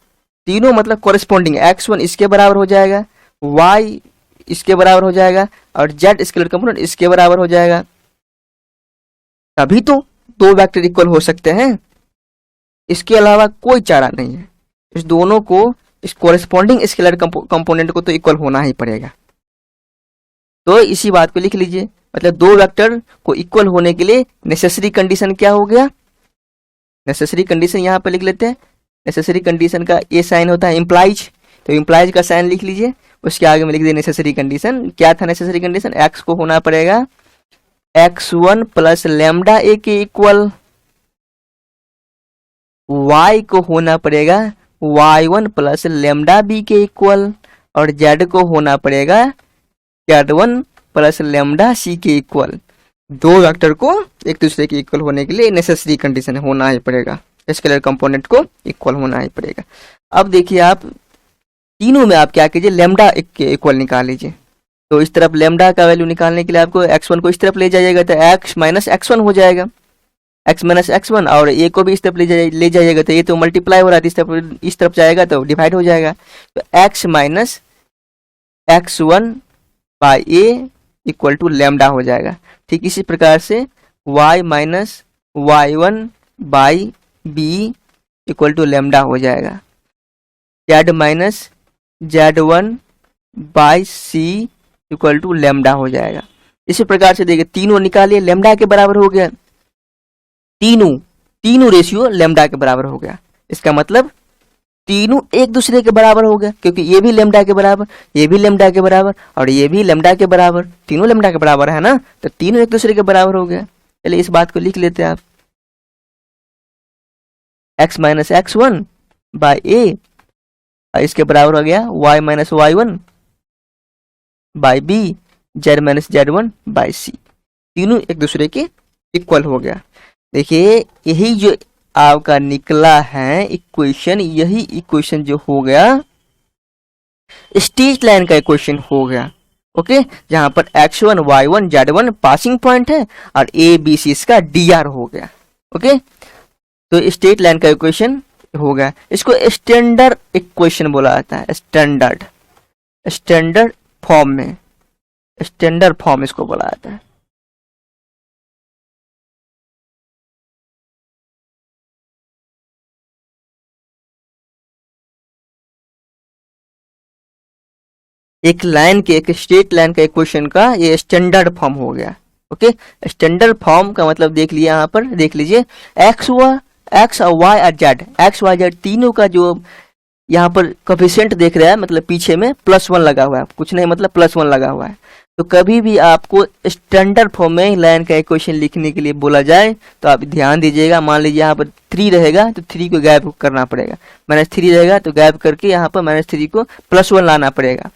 तीनों मतलब कोरिस्पोंडिंग, x1 इसके बराबर हो जाएगा, y इसके बराबर हो जाएगा, और z स्केलर कंपोनेंट इसके बराबर हो जाएगा। तभी तो दो वेक्टर इक्वल हो सकते हैं, इसके अलावा कोई चारा नहीं है। इस दोनों को, इस कोरिस्पोंडिंग स्केलर कंपोनेंट को तो इक्वल होना ही पड़ेगा। तो इसी बात को लिख लीजिए, मतलब दो वेक्टर को इक्वल होने के लिए नेसेसरी कंडीशन क्या हो गया, नेसेसरी कंडीशन यहाँ पे लिख लेते हैं। नेसेसरी कंडीशन का ये साइन होता है इम्प्लाइज, तो इम्प्लाइज का साइन लिख लीजिए, उसके आगे में लिख दिए नेसेसरी कंडीशन। क्या था नेसेसरी कंडीशन, एक्स को होना पड़ेगा x1 प्लस लेमडा ए के इक्वल y को होना पड़ेगा y1 प्लस लेमडा बी के इक्वल, और z को होना पड़ेगा z1 प्लस लेमडा सी के इक्वल। दो वेक्टर को एक दूसरे के इक्वल होने के लिए नेसेसरी कंडीशन होना ही पड़ेगा, स्केलर कंपोनेंट को इक्वल होना ही पड़ेगा। अब देखिए आप तीनों में आप क्या कीजिए, लेमडा के इक्वल निकाल लीजिए। तो इस तरफ लेमडा का वैल्यू निकालने के लिए आपको x1 को इस तरफ ले जाइएगा तो x माइनस x1 हो जाएगा, x माइनस x1, और a को भी इस तरफ ले जाइएगा तो ये तो मल्टीप्लाई हो रहा है, इस तरफ जाएगा तो डिवाइड हो जाएगा। तो x minus x1 by a equal to lambda हो जाएगा। ठीक इसी प्रकार से y minus y1 by b equal to lambda हो जाएगा। z minus z1 by c equal to lambda हो जाएगा। इसी प्रकार से देखिए तीनों निकालिए, लेमडा के बराबर हो गया, तीनों रेशियो लेमडा के बराबर हो गया। इसका मतलब तीनों एक दूसरे के बराबर हो गया, क्योंकि ये भी लेमडा के बराबर, ये भी लेमडा के बराबर, और ये भी लेमडा के बराबर, तीनों लेमडा के बराबर है ना, तो तीनों एक दूसरे के बराबर हो गया। चलिए इस बात को लिख लेते हैं आप, x माइनस x1 बाई ए, इसके बराबर हो गया y minus y1 by B, z minus z1 by C, तीनों एक दूसरे के इक्वल हो गया। देखिए यही जो आपका निकला है इक्वेशन, यही इक्वेशन जो हो गया स्ट्रेट लाइन का इक्वेशन हो गया। ओके, जहां पर x1 y1 z1 passing point है और a b c इसका dr हो गया। ओके, तो स्ट्रेट लाइन का इक्वेशन हो गया। इसको स्टैंडर्ड इक्वेशन बोला जाता है, स्टैंडर्ड फॉर्म में, स्टैंडर्ड फॉर्म इसको बोला जाता है। एक लाइन के, एक स्ट्रेट लाइन का इक्वेशन का ये स्टैंडर्ड फॉर्म हो गया। ओके, स्टैंडर्ड फॉर्म का मतलब देख लिया, यहाँ पर देख लीजिए एक्स और वाई और जेड, एक्स वाई जेड तीनों का जो यहाँ पर कोफिशिएंट देख रहा है, मतलब पीछे में +1 लगा हुआ है, कुछ नहीं मतलब +1 लगा हुआ है। तो कभी भी आपको स्टैंडर्ड फॉर्म में लाइन का इक्वेशन लिखने के लिए बोला जाए तो आप ध्यान दीजिएगा। मान लीजिए यहाँ पर 3 रहेगा तो 3 को गैप करना पड़ेगा, -3 रहेगा तो गैप करके यहाँ पर -3 को +1 लाना पड़ेगा।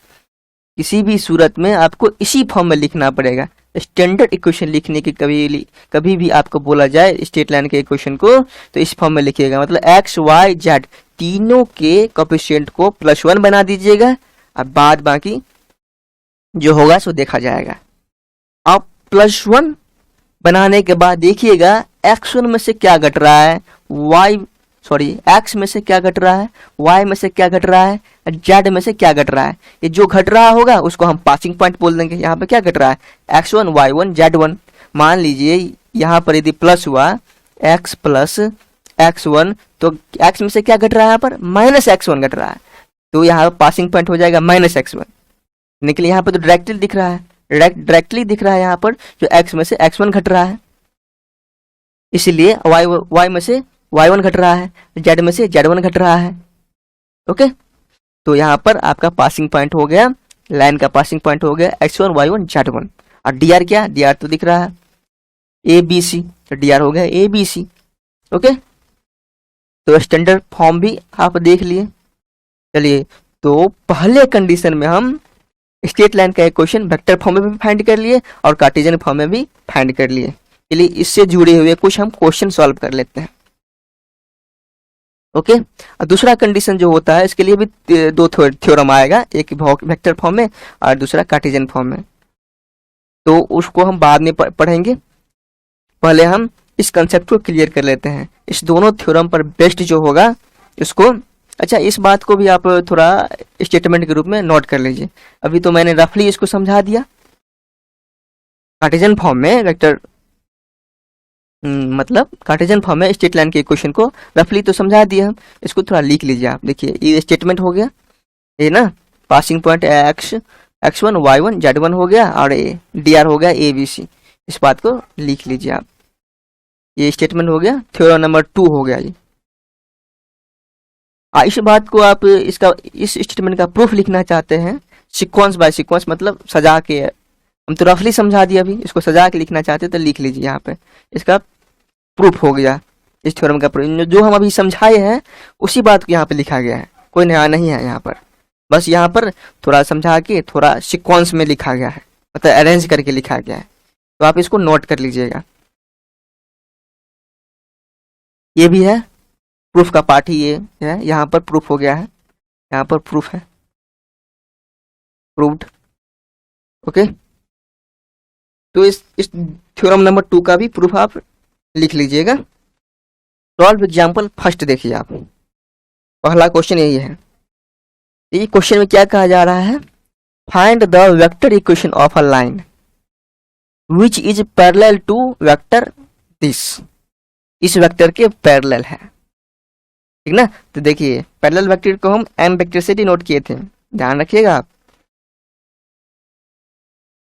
किसी भी सूरत में आपको इसी फॉर्म में लिखना पड़ेगा। स्टैंडर्ड इक्वेशन लिखने की कभी भी आपको बोला जाए स्ट्रेट लाइन के इक्वेशन को तो इस फॉर्म में लिखिएगा, मतलब एक्स वाई जेड तीनों के कोफिशिएंट को +1 बना दीजिएगा, अब बाद बाकी जो होगा सो देखा जाएगा। अब +1 बनाने के बाद देखिएगा x1 में से क्या घट रहा है, x में से क्या घट रहा है, y में से क्या घट रहा है, z में से क्या घट रहा है। ये जो घट रहा होगा उसको हम पासिंग पॉइंट बोल देंगे। यहाँ पे क्या घट रहा है, x1 y1 z1। मान लीजिए यहाँ पर यदि प्लस हुआ x प्लस x1 तो x में से क्या घट रहा है, यहाँ पर -x1 घट रहा है, तो यहाँ पासिंग पॉइंट हो जाएगा -x1। निकले यहाँ पर तो डायरेक्टली दिख रहा है, डायरेक्टली दिख रहा है यहाँ पर जो x में से x1 घट रहा है, इसीलिए y में से y1 घट रहा है, z में से z1 घट रहा है। ओके, तो यहाँ पर आपका पासिंग पॉइंट हो गया, लाइन का पासिंग पॉइंट हो गया x1 y1 z1। और dr क्या, dr तो दिख रहा है abc, तो dr हो गया abc। ओके, तो स्टैंडर्ड फॉर्म भी आप देख लिए। चलिए, तो पहले कंडीशन में हम स्ट्रेट लाइन का इक्वेशन वेक्टर फॉर्म में भी फाइंड कर लिए और कार्टेशियन फॉर्म में भी फाइंड कर लिए। चलिए इससे जुड़े हुए कुछ हम क्वेश्चन सॉल्व कर लेते हैं। ओके, और दूसरा कंडीशन जो होता है इसके लिए भी 2 थ्योरम आएगा, एक वेक्टर फॉर्म में और दूसरा कार्टेशियन फॉर्म में, तो उसको हम बाद में पढ़ेंगे। पहले हम इस कंसेप्ट को क्लियर कर लेते हैं। इस दोनों थ्योरम पर बेस्ड जो होगा इसको, अच्छा इस बात को भी आप थोड़ा स्टेटमेंट के रूप में नोट कर लीजिए। अभी तो मैंने रफली इसको समझा दिया, कार्टेशियन फॉर्म में वेक्टर मतलब कार्टेशियन फॉर्म में स्ट्रेट लाइन के इक्वेशन को रफली तो समझा दिया हम, इसको थोड़ा लिख लीजिए आप। देखिए ये स्टेटमेंट हो गया, ये ना passing point x1 y1 z1 हो गया और dr हो गया abc, इस बात को लिख लीजिए आप। ये स्टेटमेंट हो गया, थ्योरम नंबर 2 हो गया ये। इस बात को आप इस स्टेटमेंट का प्रूफ लिखना चाहते हैं सिक्वेंस बाय सिक्वेंस, मतलब सजा के हम तो रफली समझा दिया, अभी इसको सजा के लिखना चाहते तो लिख लीजिए यहाँ पे, इसका प्रूफ हो गया, इस थ्योरम का प्रूफ जो हम अभी समझाए हैं उसी बात को यहाँ पे लिखा गया है, कोई नया नहीं है यहाँ पर, बस यहाँ पर थोड़ा समझा के थोड़ा सीक्वेंस में लिखा गया है, मतलब अरेंज करके लिखा गया है, तो आप इसको नोट कर लीजिएगा। ये भी है प्रूफ का पार्ट ही, ये है, यहाँ पर प्रूफ हो गया है, यहाँ पर प्रूफ है, प्रूव्ड। ओके, तो इस थ्योरम नंबर 2 का भी प्रूफ आप लिख लीजिएगा। सॉल्व एग्जाम्पल फर्स्ट देखिए आप, पहला क्वेश्चन यही है। ये क्वेश्चन में क्या कहा जा रहा है, find the vector equation of a line which is parallel to vector this, इस वेक्टर के पैरेलल है, ठीक ना। तो देखिए पैरेलल वेक्टर को हम एम वेक्टर से डिनोट किए थे, ध्यान रखिएगा आप,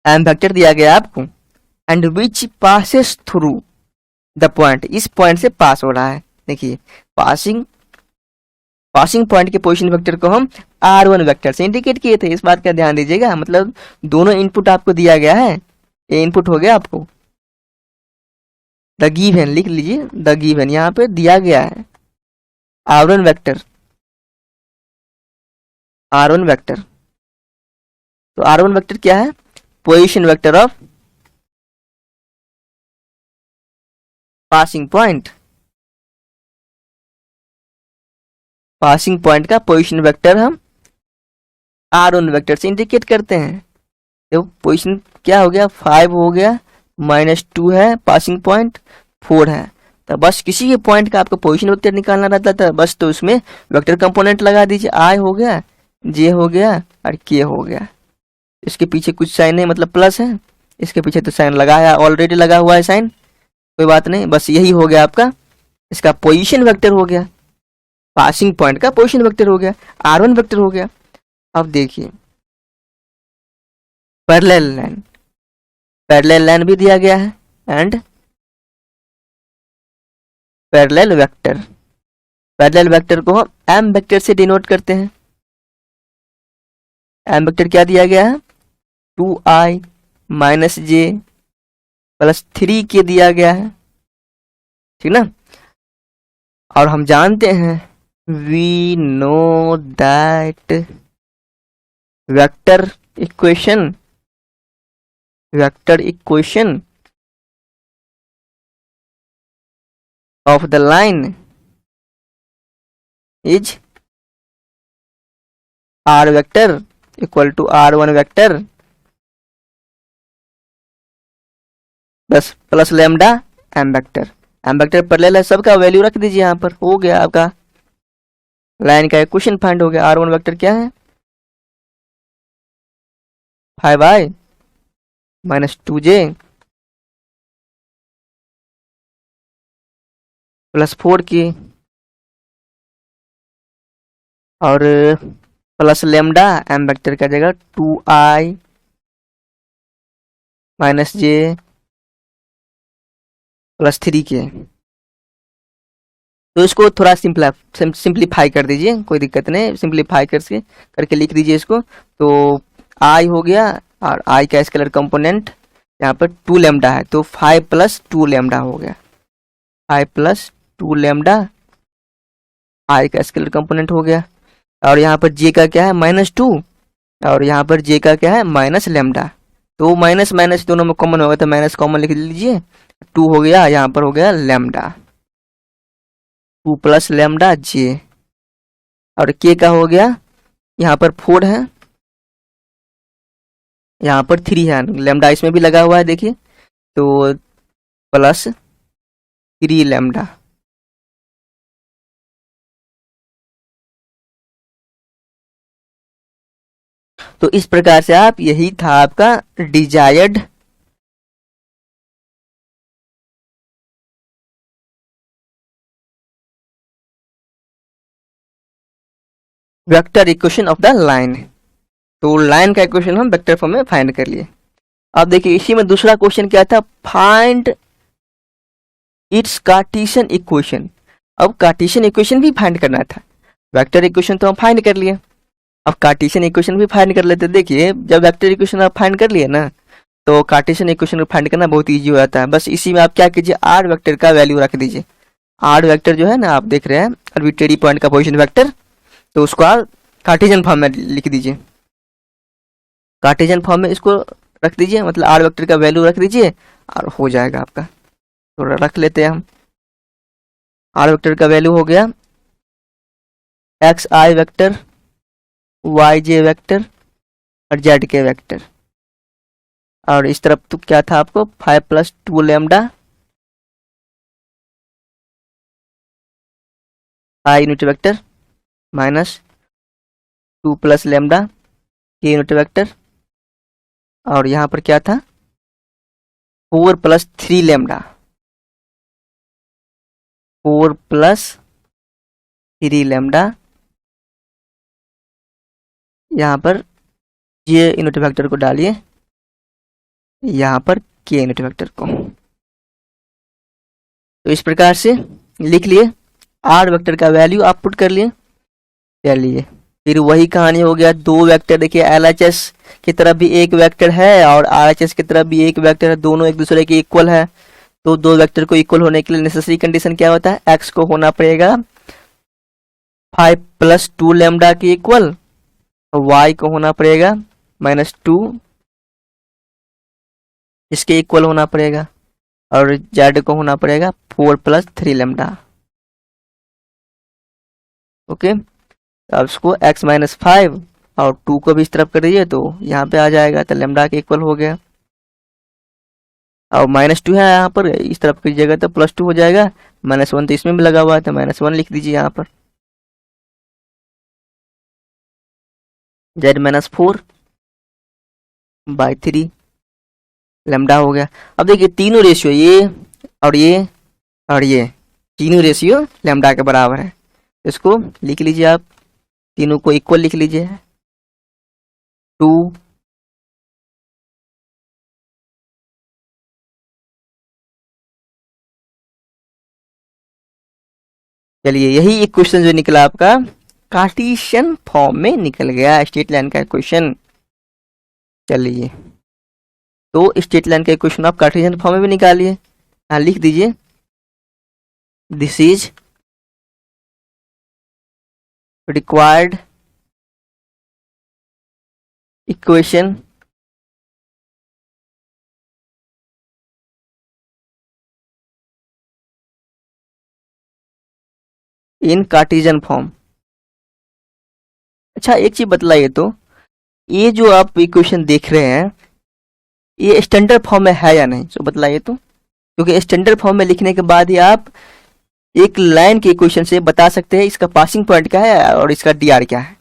एम वेक्टर दिया गया आपको, and which passes through the point, इस पॉइंट से पास हो रहा है। देखिए पासिंग पॉइंट के पोजीशन वेक्टर को हम r1 वेक्टर से इंडिकेट किए थे, इस बात का ध्यान दीजिएगा, मतलब दोनों इनपुट आपको दिया गया है, ये इनपुट हो गया आपको, द गिवन लिख लीजिए, द गिवन यहाँ पे दिया गया है r1 वेक्टर, तो r1 वेक्टर क्या है, position vector of passing point का पोजीशन वेक्टर हम r1 वेक्टर से इंडिकेट करते हैं। देखो पोजीशन क्या हो गया, 5 हो गया, -2 है, पासिंग पॉइंट 4 है, तो बस किसी भी पॉइंट का आपको पोजीशन वेक्टर निकालना रहता था, बस तो उसमें वेक्टर कंपोनेंट लगा दीजिए, i हो गया, j हो गया और k हो गया। इसके पीछे कुछ साइन है, मतलब प्लस है, इसके पीछे तो साइन लगा है, ऑलरेडी लगा हुआ है साइन, कोई बात नहीं, बस यही हो गया आपका, इसका पोजीशन वेक्टर हो गया, पासिंग पॉइंट का पोजीशन वेक्टर हो गया, r1 वेक्टर हो गया। अब देखिए पैरेलल लाइन भी दिया गया है, एंड पैरेलल वेक्टर को हम m वेक्टर से डिनोट करते हैं। m वेक्टर क्या दिया गया है, 2i - j + 3k दिया गया है, ठीक ना। और हम जानते हैं we know that vector equation of the line is r vector equal to r1 vector बस plus lambda m vector parallel है, सबका वैल्यू रख दीजिए यहाँ पर, हो गया आपका लाइन का इक्वेशन फाइंड हो गया। r1 वेक्टर क्या है, 5i - 2j + 4k और प्लस लैम्डा m वेक्टर का जगह 2i - j + 3k। तो इसको थोड़ा सिंप्लीफाई कर दीजिए, कोई दिक्कत नहीं, सिंप्लीफाई करके लिख दीजिए इसको। तो i हो गया और i का स्केलर कंपोनेंट यहाँ पर 2 लैम्डा है, तो 5 + 2 लैम्डा हो गया, 5 + 2 लैम्डा i का स्केलर कंपोनेंट हो गया। और यहाँ पर j का क्या है, -2, और यहाँ पर j का क्या है, माइनस लैम्डा, तो माइनस माइनस दोनों में कॉमन होगा, तो माइनस कॉमन लिख लीजिए, 2 हो गया, यहाँ पर हो गया लैम्डा, 2 + लैम्डा j, और k का हो गया, यहाँ पर 4 है, यहाँ पर 3 है, लैम्डा इसमें भी लगा हुआ है देखिए, तो +3 लैम्डा। तो इस प्रकार से आप, यही था आपका desired vector equation of the line. तो लाइन का इक्वेशन हम वेक्टर फॉर्म में फाइंड कर लिए। अब देखिए इसी में दूसरा क्वेश्चन क्या था, फाइंड इट्स कार्टेशियन इक्वेशन। अब कार्टेशियन इक्वेशन भी फाइंड करना था, वेक्टर इक्वेशन तो हम फाइंड कर लिए, अब कार्टेशियन इक्वेशन भी फाइंड कर लेते। देखिए जब वेक्टर इक्वेशन आप फाइंड कर लिए ना, तो कार्टेशियन इक्वेशन को फाइंड करना बहुत इजी हो जाता है। बस इसी में आप क्या कीजिए, आर वेक्टर का वैल्यू रख दीजिए। आर वेक्टर जो है ना, आप देख रहे हैं आर्बिट्रेरी पॉइंट का पोजीशन वेक्टर, तो उसको आप कार्टेशियन फॉर्म में लिख दीजिए। कार्टेशियन फॉर्म में इसको रख दीजिए, मतलब आर वेक्टर का वैल्यू रख दीजिए और हो जाएगा आपका। तो रख लेते हैं हम, आर वेक्टर का वैल्यू हो गया एक्स आई वेक्टर, वाई जे वेक्टर और जेड के वेक्टर। और इस तरफ तो क्या था आपको 5 + 2 lambda I unit vector minus 2 + lambda के यूनिट वेक्टर। और यहाँ पर क्या था 4 + 3 लैम्डा, 4 + 3 लैम्डा। यहाँ पर ये यूनिट वेक्टर को डालिए, यहाँ पर के यूनिट वेक्टर को। तो इस प्रकार से लिख लिए, आर वेक्टर का वैल्यू आप पुट कर लिए। चलिए फिर वही कहानी हो गया, दो वेक्टर देखिए, एलएचएस की तरफ भी एक वेक्टर है और आरएचएस की तरफ भी एक वेक्टर है, दोनों एक दूसरे के इक्वल है। तो दो वेक्टर को इक्वल होने के लिए नेसेसरी कंडीशन क्या होता है, एक्स को होना पड़ेगा 5 + 2 लैम्डा के इक्वल, वाई को होना पड़ेगा -2 इसके इक्वल होना पड़ेगा, और जेड को होना पड़ेगा 4 + 3 लैम्डा। ओके, अब इसको x - 5 और 2 को भी इस तरफ कर दीजिए तो यहाँ पे आ जाएगा, तो लैम्डा के इक्वल हो गया। और -2 है यहाँ पर, इस तरफ कीजिएगा तो +2 हो जाएगा, -1 तो इसमें भी लगा हुआ है तो -1 लिख दीजिए यहाँ पर। z - 4/3 लैम्डा हो गया। अब देखिए तीनों रेशियो, ये और ये और ये तीनों रेशियो लैम्डा के बराबर है। इसको लिख लीजिए आप, तीनों को इक्वल लिख लीजिए 2 चलिए यही एक क्वेश्चन जो निकला आपका कार्टेशियन फॉर्म में निकल गया, स्ट्रेट लाइन का क्वेश्चन। चलिए तो स्ट्रेट लाइन का क्वेश्चन आप कार्टेशियन फॉर्म में भी निकालिए। हाँ लिख दीजिए, this is required equation in Cartesian form. अच्छा एक चीज बतलाइए, तो ये जो आप इक्वेशन देख रहे हैं ये स्टैंडर्ड फॉर्म में है या नहीं, तो बतलाइए तो, क्योंकि स्टैंडर्ड फॉर्म में लिखने के बाद ही आप एक लाइन के इक्वेशन से बता सकते हैं इसका पासिंग पॉइंट क्या है और इसका डी क्या है।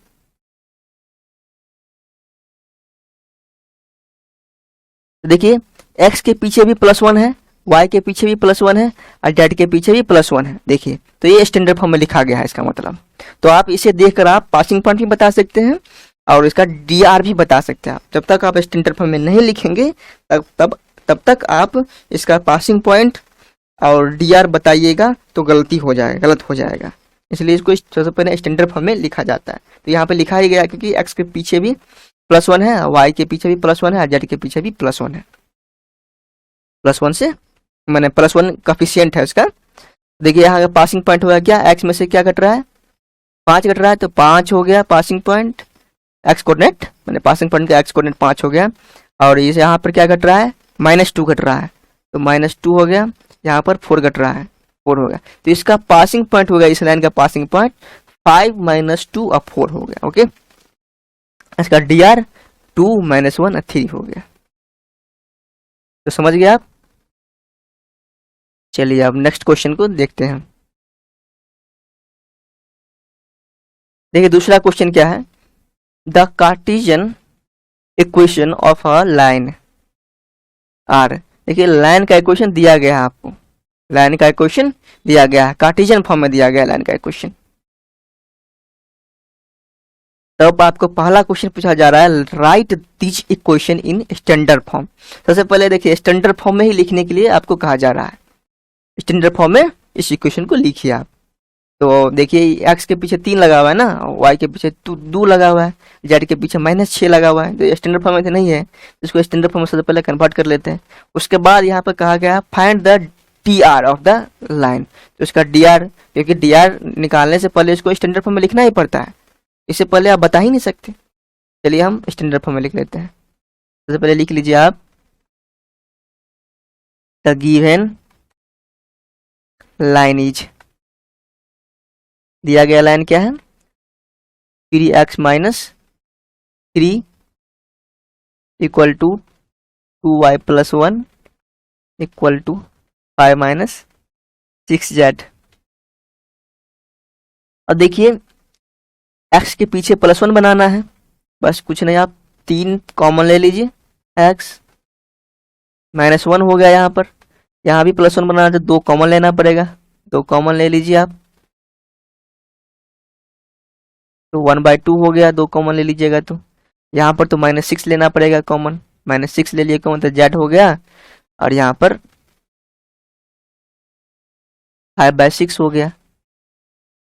तो देखिए x के पीछे भी +1 है, y के पीछे भी +1 है और z के पीछे भी +1 है। देखिए तो ये स्टैंडर्ड फॉर्म में लिखा गया है इसका मतलब। तो आप इसे देखकर आप पासिंग पॉइंट भी बता सकते हैं और इसका डी भी बता सकते हैं। आप जब तक आप स्टैंडर्ड फॉर्म में नहीं लिखेंगे तब तक आप इसका पासिंग पॉइंट और डी बताइएगा तो गलत हो जाएगा। इसलिए इसको सबसे पहले स्टैंडर्ड फॉर्म में लिखा जाता है। तो यहाँ पे लिखा ही गया क्योंकि x के पीछे भी +1 है, y के पीछे भी +1 है और z के पीछे भी +1 है। +1 से मैंने +1 कॉफिशिएंट है इसका। देखिए यहाँ का पासिंग पॉइंट हुआ क्या, x में से क्या घट रहा है, 5 घट रहा है, तो 5 हो गया पासिंग पॉइंट, x कोऑर्डिनेट मैंने पासिंग पॉइंट का x कोऑर्डिनेट 5 हो गया। और इस यहाँ पर क्या घट रहा है, -2 घट रहा है, तो -2 हो गया। यहाँ पर 4 घट रहा है, 4 हो गया। तो इसका पासिंग पॉइंट हो गया, इस लाइन का पासिंग पॉइंट 5 - 2 और 4 हो गया। ओके, इसका dr 2 - 1 और 3 हो गया। तो समझ गए आप। चलिए अब नेक्स्ट क्वेश्चन को देखते हैं। देखिए दूसरा क्वेश्चन क्या है, the Cartesian equation of a line are. देखिए लाइन का इक्वेशन दिया गया है आपको, लाइन का इक्वेशन दिया गया है, कार्टेशियन फॉर्म में दिया गया है लाइन का इक्वेशन। तब आपको पहला क्वेश्चन पूछा जा रहा है, right this equation in standard form. सबसे पहले देखिए स्टैंडर्ड फॉर्म में ही लिखने के लिए आपको कहा जा रहा है, स्टैंडर्ड फॉर्म में इस इक्वेशन को लिखिए आप। तो देखिए एक्स के पीछे 3 लगा हुआ है ना, वाई के पीछे 2 लगा हुआ है, जेड के पीछे -6 लगा हुआ है। तो स्टैंडर्ड फॉर्म में तो नहीं है, इसको स्टैंडर्ड फॉर्म में सबसे पहले कन्वर्ट कर लेते हैं। उसके बाद यहाँ पर कहा गया find the d r of the line. तो इसका डी आर, क्योंकि डी आर निकालने से पहले इसको स्टैंडर्ड फॉर्म में लिखना ही पड़ता है, इससे पहले आप बता ही नहीं सकते। चलिए हम स्टैंडर्ड फॉर्म में लिख लेते हैं। सबसे पहले लिख लीजिए आप द गिवन लाइन इज, दिया गया लाइन क्या है 3x minus 3 equal to 2y plus 1 equal to 5 minus 6z। अब देखिए x के पीछे +1 बनाना है, बस कुछ नहीं, आप 3 कॉमन ले लीजिए, x -1 हो गया। यहाँ पर यहाँ भी +1 बनाना तो 2 कॉमन लेना पड़ेगा, 2 कॉमन ले लीजिए आप, तो 1/2 हो गया, 2 कॉमन ले लीजिएगा। तो यहाँ पर तो -6 लेना पड़ेगा कॉमन, -6 ले लिए कॉमन तो z हो गया, और यहाँ पर 5/6 हो गया।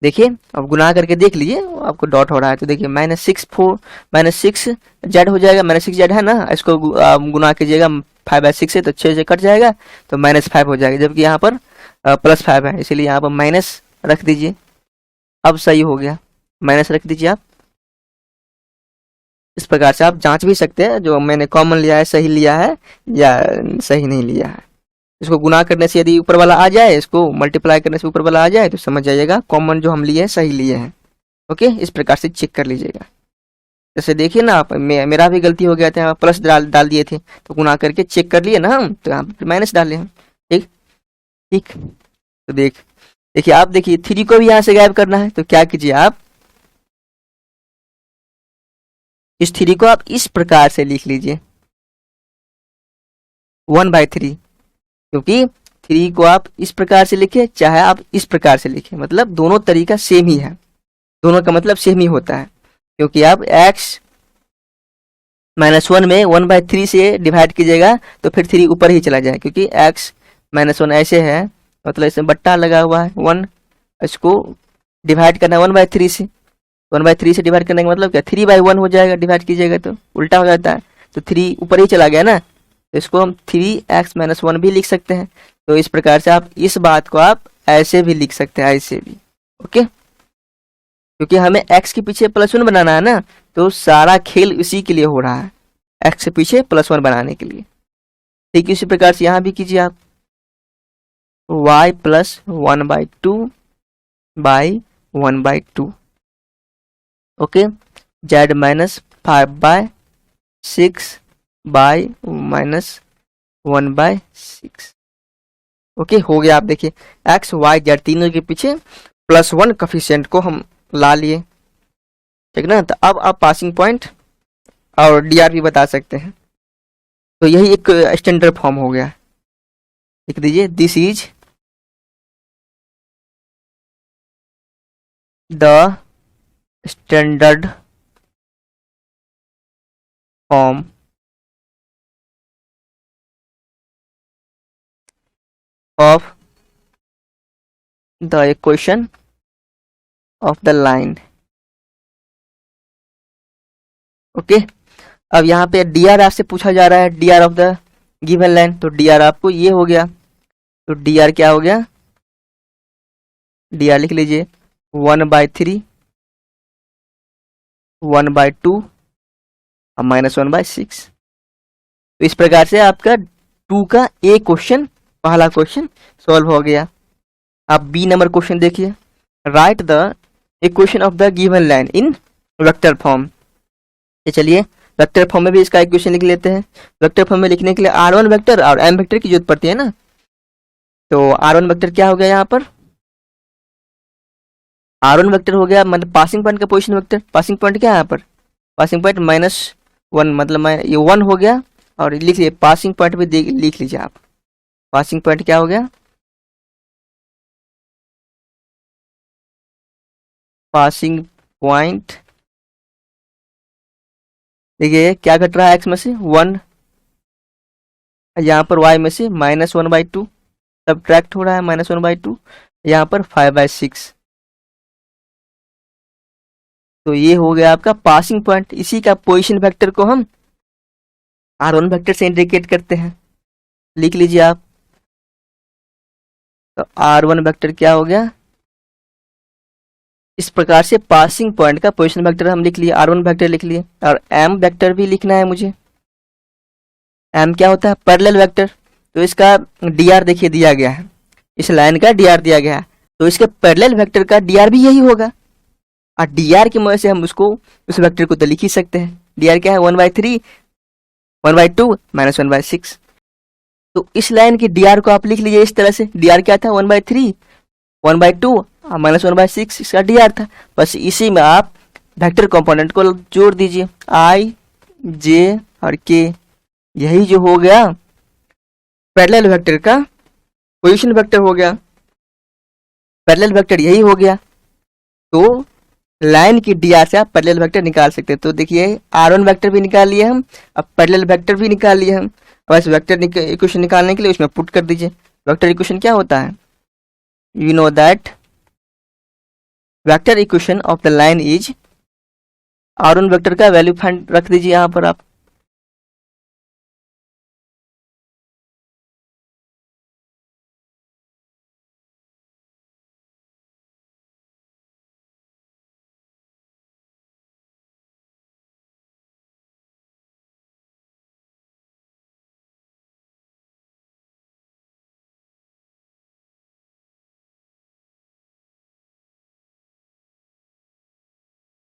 देखिए अब गुना करके देख लीजिए, आपको डॉट हो रहा है तो देखिए -6 जेड हो जाएगा, -6 जेड है ना, इसको गुना कीजिएगा 5/6 से तो 6 से कट जाएगा, तो -5 हो जाएगा, जबकि यहाँ पर +5 है, इसीलिए यहाँ पर माइनस रख दीजिए। अब सही हो गया, माइनस रख दीजिए आप। इस प्रकार से आप जांच भी सकते हैं जो मैंने कॉमन लिया है सही लिया है या सही नहीं लिया है। इसको गुना करने से यदि ऊपर वाला आ जाए, इसको मल्टीप्लाई करने से ऊपर वाला आ जाए, तो समझ जाइएगा कॉमन जो हम लिए हैं सही लिए हैं। ओके, इस प्रकार से चेक कर लीजिएगा। जैसे देखिए ना आप, मेरा भी गलती हो गया था, यहाँ प्लस डाल दिए थे, तो गुना करके चेक कर लिए ना हम, तो यहाँ पर माइनस डाले हम। ठीक ठीक, तो देखिए आप, देखिए 3 को भी यहाँ से गायब करना है, तो क्या कीजिए आप, इस 3 को आप इस प्रकार से लिख लीजिए 1/3, क्योंकि 3 को आप इस प्रकार से लिखे चाहे आप इस प्रकार से लिखे, मतलब दोनों तरीका सेम ही है, दोनों का मतलब सेम ही होता है। क्योंकि आप x -1 में 1/3 से डिवाइड कीजिएगा तो फिर 3 ऊपर ही चला जाए, क्योंकि x -1 ऐसे है, मतलब इसमें बट्टा लगा हुआ है 1, इसको डिवाइड करना है 1/3 से, 1/3 से डिवाइड करने का मतलब क्या 3/1 हो जाएगा, डिवाइड कीजिएगा तो उल्टा हो जाता है, तो 3 ऊपर ही चला गया ना, तो इसको हम 3x - 1 भी लिख सकते हैं। तो इस प्रकार से आप इस बात को आप ऐसे भी लिख सकते हैं, ऐसे भी। ओके, क्योंकि हमें x के पीछे +1 बनाना है ना, तो सारा खेल इसी के लिए हो रहा है, x के पीछे +1 बनाने के लिए। ठीक इसी प्रकार से यहाँ भी कीजिए आप, y + 1/2 by 1/2, okay, z -5/6 by -1/6। Okay, हो गया। आप देखिए x y z तीनों के पीछे +1 कोफिशिएंट को हम ला लिए, ठीक ना। तो अब आप पासिंग पॉइंट और dr भी बता सकते हैं, तो यही एक स्टैंडर्ड फॉर्म हो गया। लिख दीजिए this is the standard form of the equation of the line। Okay, अब यहाँ पे dr आपसे पूछा जा रहा है, dr of the given line, तो dr आपको ये हो गया, तो dr क्या हो गया, dr लिख लीजिए 1/3 1/2 और -1/6। तो इस प्रकार से आपका 2 का ए क्वेश्चन, पहला क्वेश्चन सॉल्व हो गया। आप बी नंबर क्वेश्चन देखिए, right the equation of the given line in vector form. ये चलिए वेक्टर फॉर्म में भी इसका इक्वेशन लिख लेते हैं। वेक्टर फॉर्म में लिखने के लिए r1 वेक्टर और m वेक्टर की जरूरत पड़ती है ना, तो r1 वेक्टर क्या हो गया, यहाँ पर r1 वेक्टर हो गया मतलब पासिंग पॉइंट का पोजीशन वेक्टर। पासिंग पॉइंट क्या है यहाँ पर, पासिंग पॉइंट -1, मतलब ये 1 हो गया, और लिख लीजिए पासिंग पॉइंट भी लिख लीजिए आप, पासिंग पॉइंट क्या हो गया, पासिंग पॉइंट, देखिए क्या घट रहा है x में से 1, यहाँ पर y में से -1/2 सब्ट्रैक्ट हो रहा है, -1/2, यहाँ पर 5/6, तो ये हो गया आपका पासिंग पॉइंट। इसी का पोजीशन वेक्टर को हम r1 वेक्टर से इंडिकेट करते हैं, लिख लीजिए आप। तो r1 वेक्टर क्या हो गया, इस प्रकार से पासिंग पॉइंट का पोजीशन वेक्टर हम लिख लिए, r1 वेक्टर लिख लिए। और m वेक्टर भी लिखना है मुझे। m क्या होता है, पैरेलल वेक्टर। तो इसका dr देखिए दिया गया है, इस लाइन का dr दिया गया है, तो इसके पैरेलल वेक्टर का dr भी यही होगा। और dr की मदद से हम उसको उस वेक्टर को तो लिख ही सकते हैं। dr क्या है, 1/3 1/2 -1/6। तो इस लाइन की dr को आप लिख लीजिए इस तरह से। dr क्या था, 1/3 1/2 -1/6 इसका dr था। बस इसी में आप वेक्टर कंपोनेंट को जोड़ दीजिए, i j और k। यही जो हो गया पैरेलल वेक्टर का पोजीशन वेक्टर हो गया। पैरेलल वेक्टर यही हो गया। तो लाइन की dr से आप पैरेलल वेक्टर निकाल सकते हैं। तो देखिए r1 वेक्टर भी निकाल लिए हम, अब पैरेलल वेक्टर भी निकाल लिए हम। अब इस वेक्टर इक्वेशन निकालने के लिए उसमें पुट कर दीजिए। वेक्टर इक्वेशन क्या होता है, you know that vector equation of the line is, r1 vector का वैल्यू फाइंड रख दीजिए यहाँ पर आप।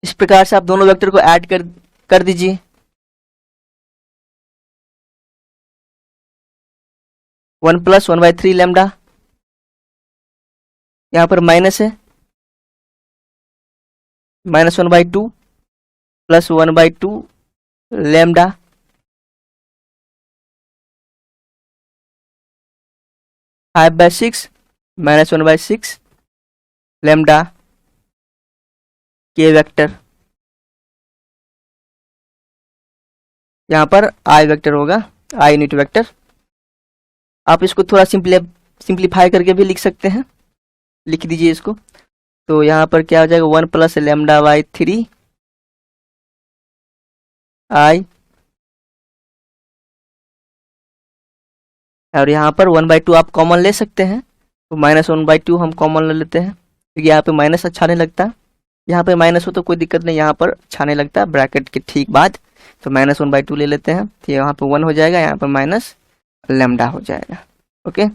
इस प्रकार से आप दोनों वेक्टर को ऐड कर दीजिए। वन प्लस 1/3 लैम्डा, यहाँ पर माइनस है, -1/2 प्लस 1/2 लैम्डा, (5/6 -1/6 लैम्डा के वेक्टर। यहाँ पर आई वेक्टर होगा, आई यूनिट वेक्टर। आप इसको थोड़ा सिंप्लीफाई करके भी लिख सकते हैं, लिख दीजिए इसको। तो यहाँ पर क्या हो जाएगा, 1 प्लस λ/3 आई, और यहाँ पर 1/2 आप कॉमन ले सकते हैं। तो -1/2 हम कॉमन ले लेते हैं, क्योंकि यहाँ पे माइनस अच्छा नहीं लगता। यहाँ पे माइनस हो तो कोई दिक्कत नहीं, यहाँ पर अच्छा नहीं लगता ब्रैकेट के ठीक बाद। तो -1/2 ले लेते हैं, तो यहाँ पे 1 हो जाएगा, यहाँ पर माइनस लैम्डा हो जाएगा। ओके,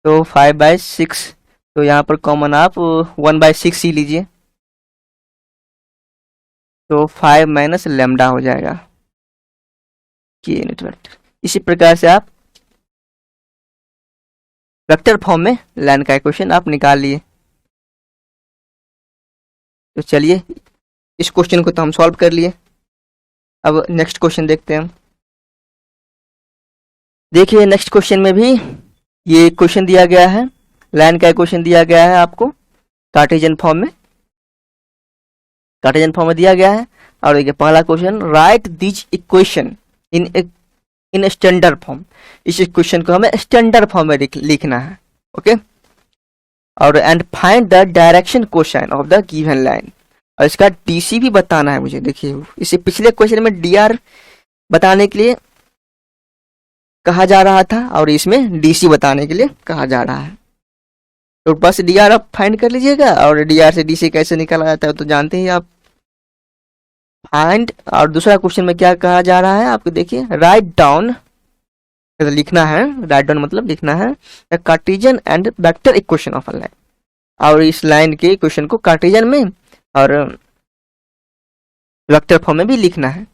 तो 5/6, तो यहाँ पर कॉमन आप 1/6 ही लीजिए, तो 5 माइनस लैम्डा हो जाएगा के यूनिट वेक्टर। इसी प्रकार से आप वेक्टर फॉर्म में लाइन का इक्वेशन आप निकाल लिए। तो चलिए इस क्वेश्चन को तो हम सॉल्व कर लिए। अब नेक्स्ट क्वेश्चन देखते हैं हम। देखिए नेक्स्ट क्वेश्चन में भी ये क्वेश्चन दिया गया है, लाइन का इक्वेशन दिया गया है आपको कार्टेशियन फॉर्म में, कार्टेशियन फॉर्म में दिया गया है। और देखिए पहला question, right this equation in standard form. इस इक्वेशन को हमें स्टैंडर्ड फॉर्म में लिखना है। ओके, और and find the direction cosine of the given line. और इसका डीसी भी बताना है मुझे। देखिए इसे पिछले क्वेश्चन में डीआर बताने के लिए कहा जा रहा था, और इसमें डीसी बताने के लिए कहा जा रहा है। तो बस डीआर आप फाइंड कर लीजिएगा, और डीआर से डीसी कैसे निकाला जाता है तो जानते ही आप। फाइंड, और दूसरा क्वेश्चन में क्या कहा जा रहा है आपको, देखिए राइट डाउन, लिखना है, राइट डाउन मतलब लिखना है the Cartesian and vector equation of a line. और इस लाइन के इक्वेशन को कार्टेशियन में और वेक्टर फॉर्म में भी लिखना है।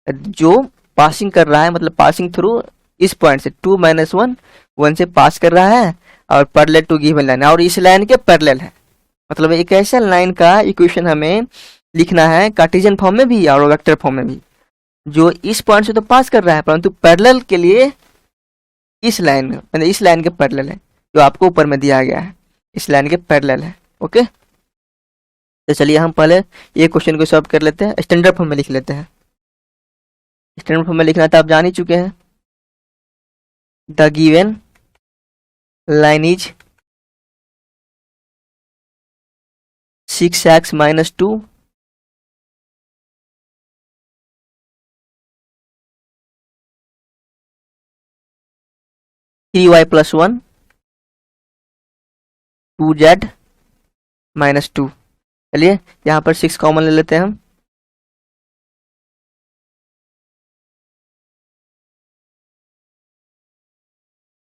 जो पासिंग कर रहा है, मतलब पासिंग थ्रू इस पॉइंट से 2 - 1 से पास कर रहा है, और पैरेलल टू गिवन लाइन, और इस लाइन के पैरेलल है। मतलब एक ऐसा लाइन का इक्वेशन हमें लिखना है कार्टेशियन फॉर्म में भी और वेक्टर फॉर्म में भी, जो इस पॉइंट से तो पास कर रहा है, परंतु पैरेलल के लिए इस लाइन, मतलब इस लाइन के पैरेलल है, जो आपको ऊपर में दिया गया है, इस लाइन के पैरेलल है। ओके, तो चलिए हम पहले ये क्वेश्चन को सॉल्व कर लेते हैं, स्टैंडर्ड फॉर्म में लिख लेते हैं। स्टैंडर्ड फॉर्म में लिखना तो आप जान ही चुके हैं। The given line is 6x minus 2 3y plus 1 2z minus 2। चलिए यहाँ पर 6 कॉमन ले लेते हैं हम।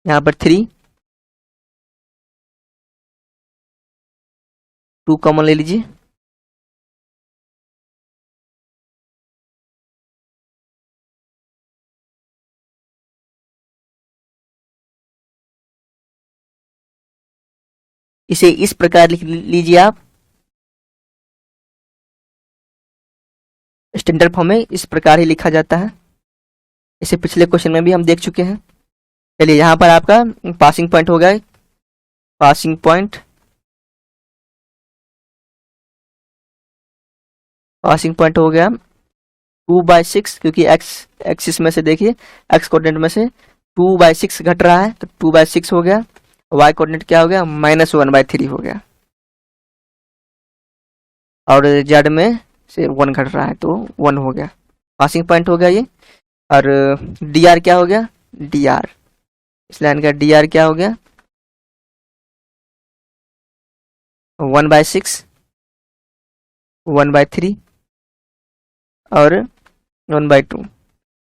यहाँ पर 3 2 कॉमन ले लीजिए। इसे इस प्रकार लिख लीजिए आप, स्टैंडर्ड फॉर्म में इस प्रकार ही लिखा जाता है। इसे पिछले क्वेश्चन में भी हम देख चुके हैं। चलिए यहाँ पर आपका पासिंग पॉइंट हो गया, पासिंग पॉइंट हो गया 2/6, क्योंकि एक्स एक्सिस में से देखिए, एक्स कोऑर्डिनेट में से 2/6 घट रहा है तो 2/6 हो गया। वाई कोऑर्डिनेट क्या हो गया, -1/3 हो गया, और जेड में से 1 घट रहा है तो 1 हो गया। पासिंग पॉइंट हो गया ये। और डी आर क्या हो गया, डी आर, इस लाइन का डी आर क्या हो गया 1/6 1/3 और 1/2।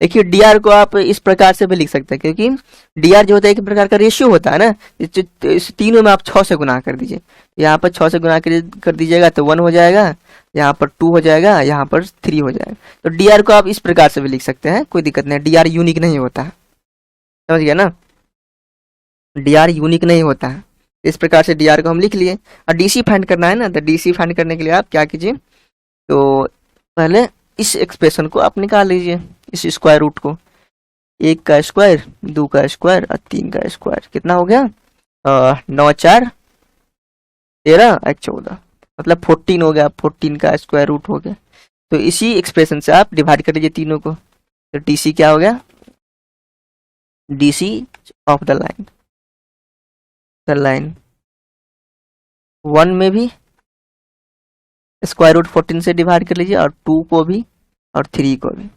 देखिए डी आर को आप इस प्रकार से भी लिख सकते हैं, क्योंकि डी आर जो होता है एक प्रकार का रेशियो होता है ना। इस तीनों में आप 6 से गुना कर दीजिए, यहाँ पर 6 से गुना कर दीजिएगा तो 1 हो जाएगा, यहाँ पर 2 हो जाएगा, यहाँ पर 3 हो जाएगा। तो डी आर को आप इस प्रकार से भी लिख सकते हैं, कोई दिक्कत नहीं। डी आर यूनिक नहीं होता है, समझ गया ना, डी आर यूनिक नहीं होता है। इस प्रकार से डी आर को हम लिख लिए। और डी सी फाइंड करना है ना, तो डी सी फाइंड करने के लिए आप क्या कीजिए, तो पहले इस एक्सप्रेशन को आप निकाल लीजिए, इस स्क्वायर रूट को। 1 का स्क्वायर, 2 का स्क्वायर और 3 का स्क्वायर, कितना हो गया 9 4 13 और 14, मतलब 14 हो गया। 14 का स्क्वायर रूट हो गया। तो इसी एक्सप्रेशन से आप डिवाइड कर लीजिए तीनों को, तो डी सी क्या हो गया, D C of the line 1 में भी स्क्वायर रूट 14 से डिवाइड कर लीजिए, और 2 को भी और 3 को भी।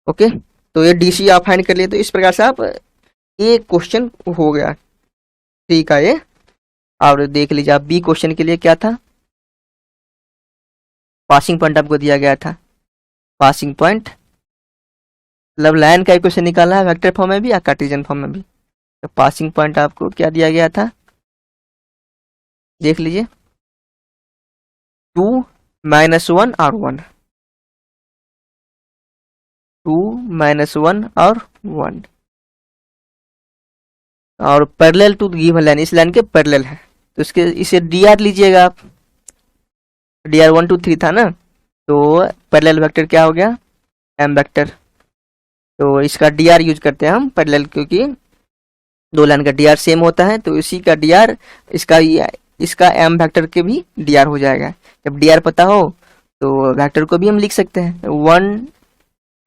ओके, तो ये डीसी आप फाइंड कर लिए। तो इस प्रकार से आप ये क्वेश्चन हो गया 3 का ये। और देख लीजिए आप बी क्वेश्चन के लिए क्या था, पासिंग पॉइंट आपको दिया गया था। पासिंग पॉइंट मतलब लाइन का इक्वेशन निकालना है, वेक्टर फॉर्म में भी या कार्टेशियन फॉर्म में भी। तो पासिंग पॉइंट आपको क्या दिया गया था, देख लीजिए 2 -1 और 1, 2 -1 और 1, और पैरेलल टू गिवन लाइन, इस लाइन के पैरेलल है। तो इसके इसे डी आर लीजिएगा आप, डी आर 1 2 3 था ना, तो पैरेलल वेक्टर क्या हो गया, एम वेक्टर। तो इसका डी आर यूज करते हैं हम पैरेलल, क्योंकि दो लाइन का डी आर सेम होता है। तो इसी का डी आर इसका एम वेक्टर के भी डी आर हो जाएगा। जब डी आर पता हो तो वेक्टर को भी हम लिख सकते हैं 1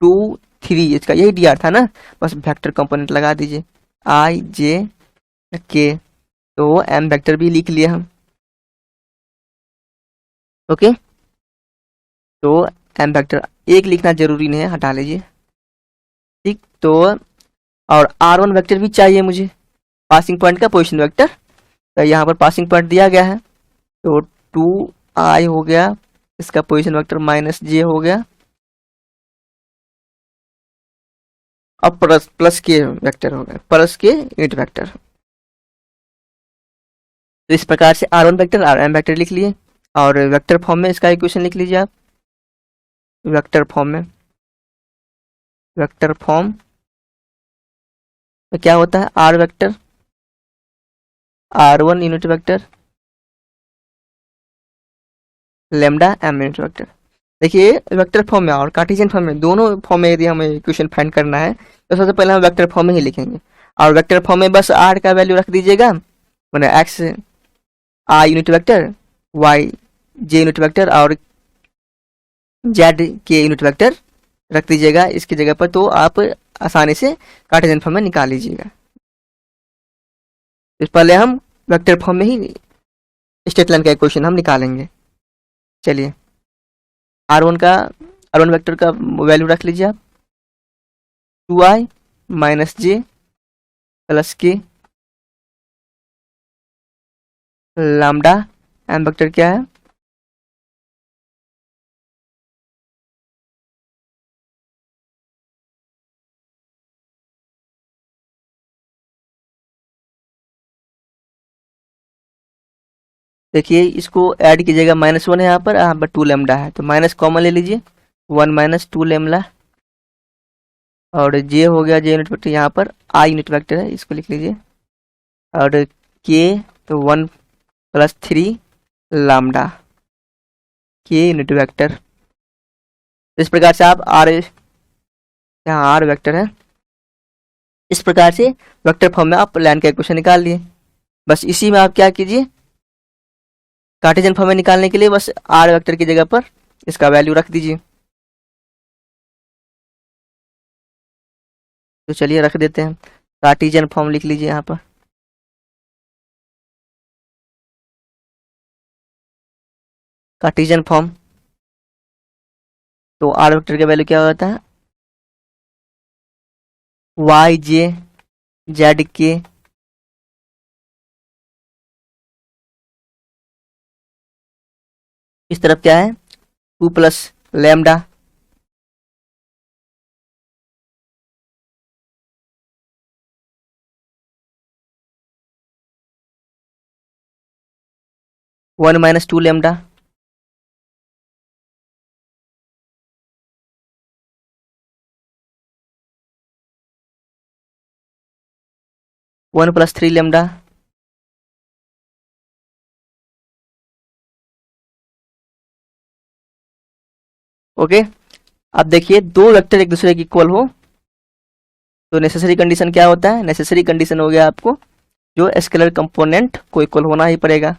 2 3, इसका यही डी आर था ना, बस वेक्टर कंपोनेंट लगा दीजिए आई जे के, तो एम वेक्टर भी लिख लिए हम। ओके, तो एम वेक्टर एक लिखना जरूरी नहीं है, हटा लीजिए, ठीक। तो और R1 वेक्टर भी चाहिए मुझे, पासिंग पॉइंट का पोजीशन वेक्टर। तो यहाँ पर पासिंग पॉइंट दिया गया है, तो 2i हो गया, इसका पोजीशन वेक्टर -j हो गया, और प्लस के वेक्टर हो गया, प्लस के यूनिट वेक्टर। तो इस प्रकार से R1 वेक्टर और M वेक्टर लिख लिए। और वेक्टर फॉर्म में इसका इक्वेशन लिख लीजिए आप, वेक्टर फॉर्म में, वेक्टर फॉर्म तो क्या होता है, R vector R1 unit vector lambda M unit vector. देखिए वेक्टर फॉर्म में और कार्टेशियन फॉर्म में, दोनों फॉर्म में यदि हमें इक्वेशन फाइंड करना है तो सबसे पहले हम वेक्टर फॉर्म में ही लिखेंगे। और वेक्टर फॉर्म में बस R का वैल्यू रख दीजिएगा, मैंने x I unit vector, y j unit vector और z k यूनिट वेक्टर रख दीजिएगा इसकी जगह पर, तो आप आसानी से कार्टेशियन फॉर्म में निकाल लीजिएगा। इस पहले हम वेक्टर फॉर्म में ही स्ट्रेट लाइन का इक्वेशन हम निकालेंगे। चलिए आर वन वेक्टर का वैल्यू रख लीजिए आप 2i माइनस जे प्लस के लैम्डा एम वेक्टर क्या है देखिए इसको ऐड कीजिएगा, -1 है यहाँ पर 2 लैम्डा है तो माइनस कॉमन ले लीजिए 1 माइनस 2 लैम्डा, और जे हो गया जे यूनिट वेक्टर, यहाँ पर आई यूनिट वेक्टर है इसको लिख लीजिए, और के तो 1 प्लस 3 लैम्डा के यूनिट वेक्टर। इस प्रकार से आप आर, यहाँ आर वेक्टर है, इस प्रकार से वेक्टर फॉर्म में आप लाइन का इक्वेशन निकाल लिए। बस इसी में आप क्या कीजिए, कार्टेशियन फॉर्म में निकालने के लिए बस आर वेक्टर की जगह पर इसका वैल्यू रख दीजिए। तो चलिए रख देते हैं, कार्टेशियन फॉर्म लिख लीजिए यहाँ पर। कार्टेशियन फॉर्म तो आर वेक्टर का वैल्यू क्या होता है वाई जे जेड के इस तरफ क्या है 2 plus lambda, one minus 2 lambda, one plus 3 lambda, okay. अब देखिए दो वेक्टर एक दूसरे के इक्वल हो तो नेसेसरी कंडीशन क्या होता है, नेसेसरी कंडीशन हो गया आपको जो स्केलर कंपोनेंट को इक्वल होना ही पड़ेगा।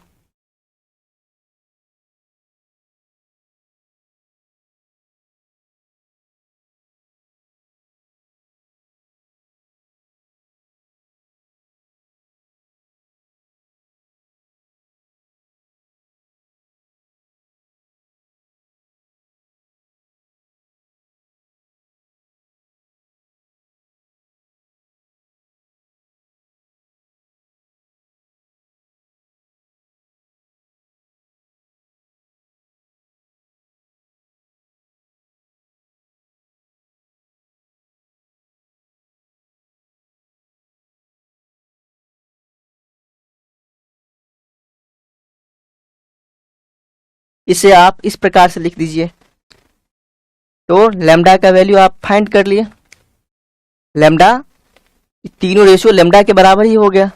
इसे आप इस प्रकार से लिख दीजिए। तो लैम्डा का वैल्यू आप फाइंड कर लिए, लैम्डा तीनों रेशियो लैम्डा के बराबर ही हो गया।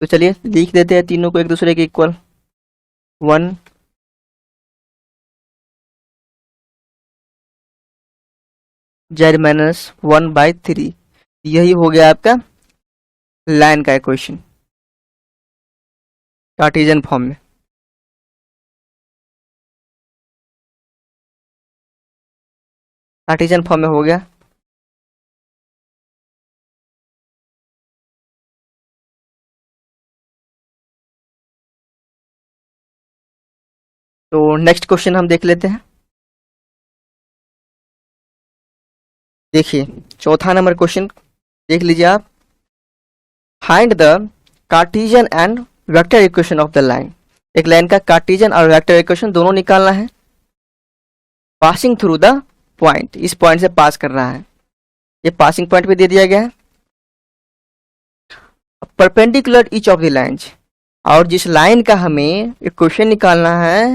तो चलिए लिख देते हैं तीनों को एक दूसरे के इक्वल, 1 जेड माइनस 1/3, यही हो गया आपका लाइन का इक्वेशन कार्टेशियन फॉर्म में। कार्टेशियन फॉर्म में हो गया। तो नेक्स्ट क्वेश्चन हम देख लेते हैं। देखिए चौथा नंबर क्वेश्चन देख लीजिए आप, find the Cartesian and vector equation of the line. एक लाइन का कार्टेशियन और वेक्टर इक्वेशन दोनों निकालना है, पासिंग थ्रू द पॉइंट, इस पॉइंट से पास कर रहा है, ये पासिंग पॉइंट पे दे दिया गया है, perpendicular each of the lines, और जिस लाइन का हमें इक्वेशन निकालना है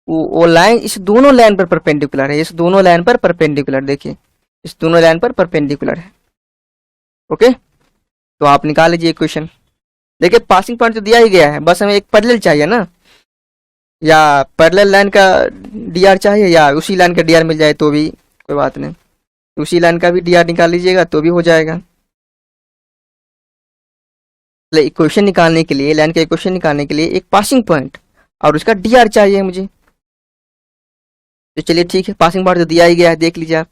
वो लाइन इस दोनों लाइन पर परपेंडिकुलर है, इस दोनों लाइन पर परपेंडिकुलर, देखिए इस दोनों लाइन पर परपेंडिकुलर है। ओके तो आप निकाल लीजिए इक्वेशन। देखिए पासिंग पॉइंट तो दिया ही गया है, बस हमें एक पैरेलल चाहिए ना, या पैरेलल लाइन का डीआर चाहिए या उसी लाइन का डीआर मिल जाए तो भी कोई बात नहीं, उसी लाइन का भी डीआर निकाल लीजिएगा तो भी हो जाएगा। इक्वेशन निकालने के लिए, लाइन का इक्वेशन निकालने के लिए एक पासिंग पॉइंट और उसका डीआर चाहिए मुझे। तो चलिए ठीक है, पासिंग पॉइंट तो दिया ही गया है, देख लीजिए आप,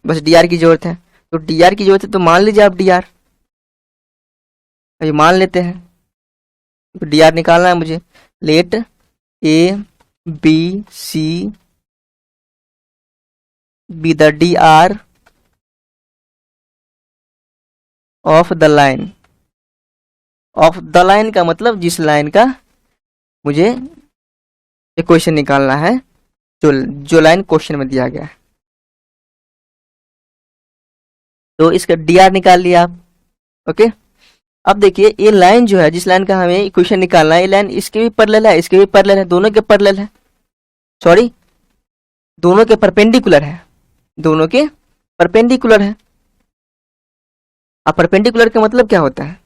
बस डी आर की जरूरत है। तो डी आर की जरूरत है तो मान लीजिए आप डी आर, अभी मान लेते हैं। तो डी आर निकालना है मुझे। Let a b c be the d r of the line. Of the line का मतलब जिस लाइन का मुझे इक्वेशन निकालना है, जो जो लाइन क्वेश्चन में दिया गया है। तो इसका डी आर निकाल लिया आप। ओके, अब देखिए ये लाइन जो है, जिस लाइन का हमें इक्वेशन निकालना है, ये लाइन इसके भी पैरेलल है, इसके भी पैरेलल है, दोनों के पैरेलल है, सॉरी दोनों के परपेंडिकुलर है, दोनों के परपेंडिकुलर है। अब परपेंडिकुलर का मतलब क्या होता है?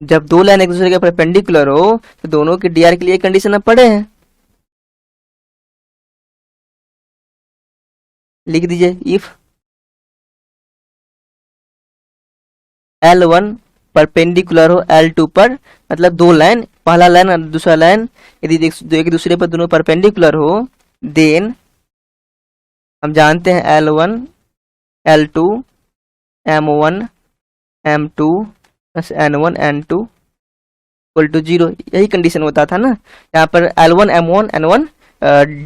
जब दो लाइन एक दूसरे के परपेंडिकुलर हो तो दोनों के डी आर के लिए कंडीशन अब पढ़े हैं, लिख दीजिए। इफ L1 परपेंडिकुलर हो L2 पर, मतलब दो लाइन, पहला लाइन और दूसरा लाइन यदि एक दूसरे पर दोनों परपेंडिकुलर हो, देन हम जानते हैं L1 L2 M1 M2 plus N1 N2 equal to 0। यही कंडीशन होता था ना। यहाँ पर L1 M1 N1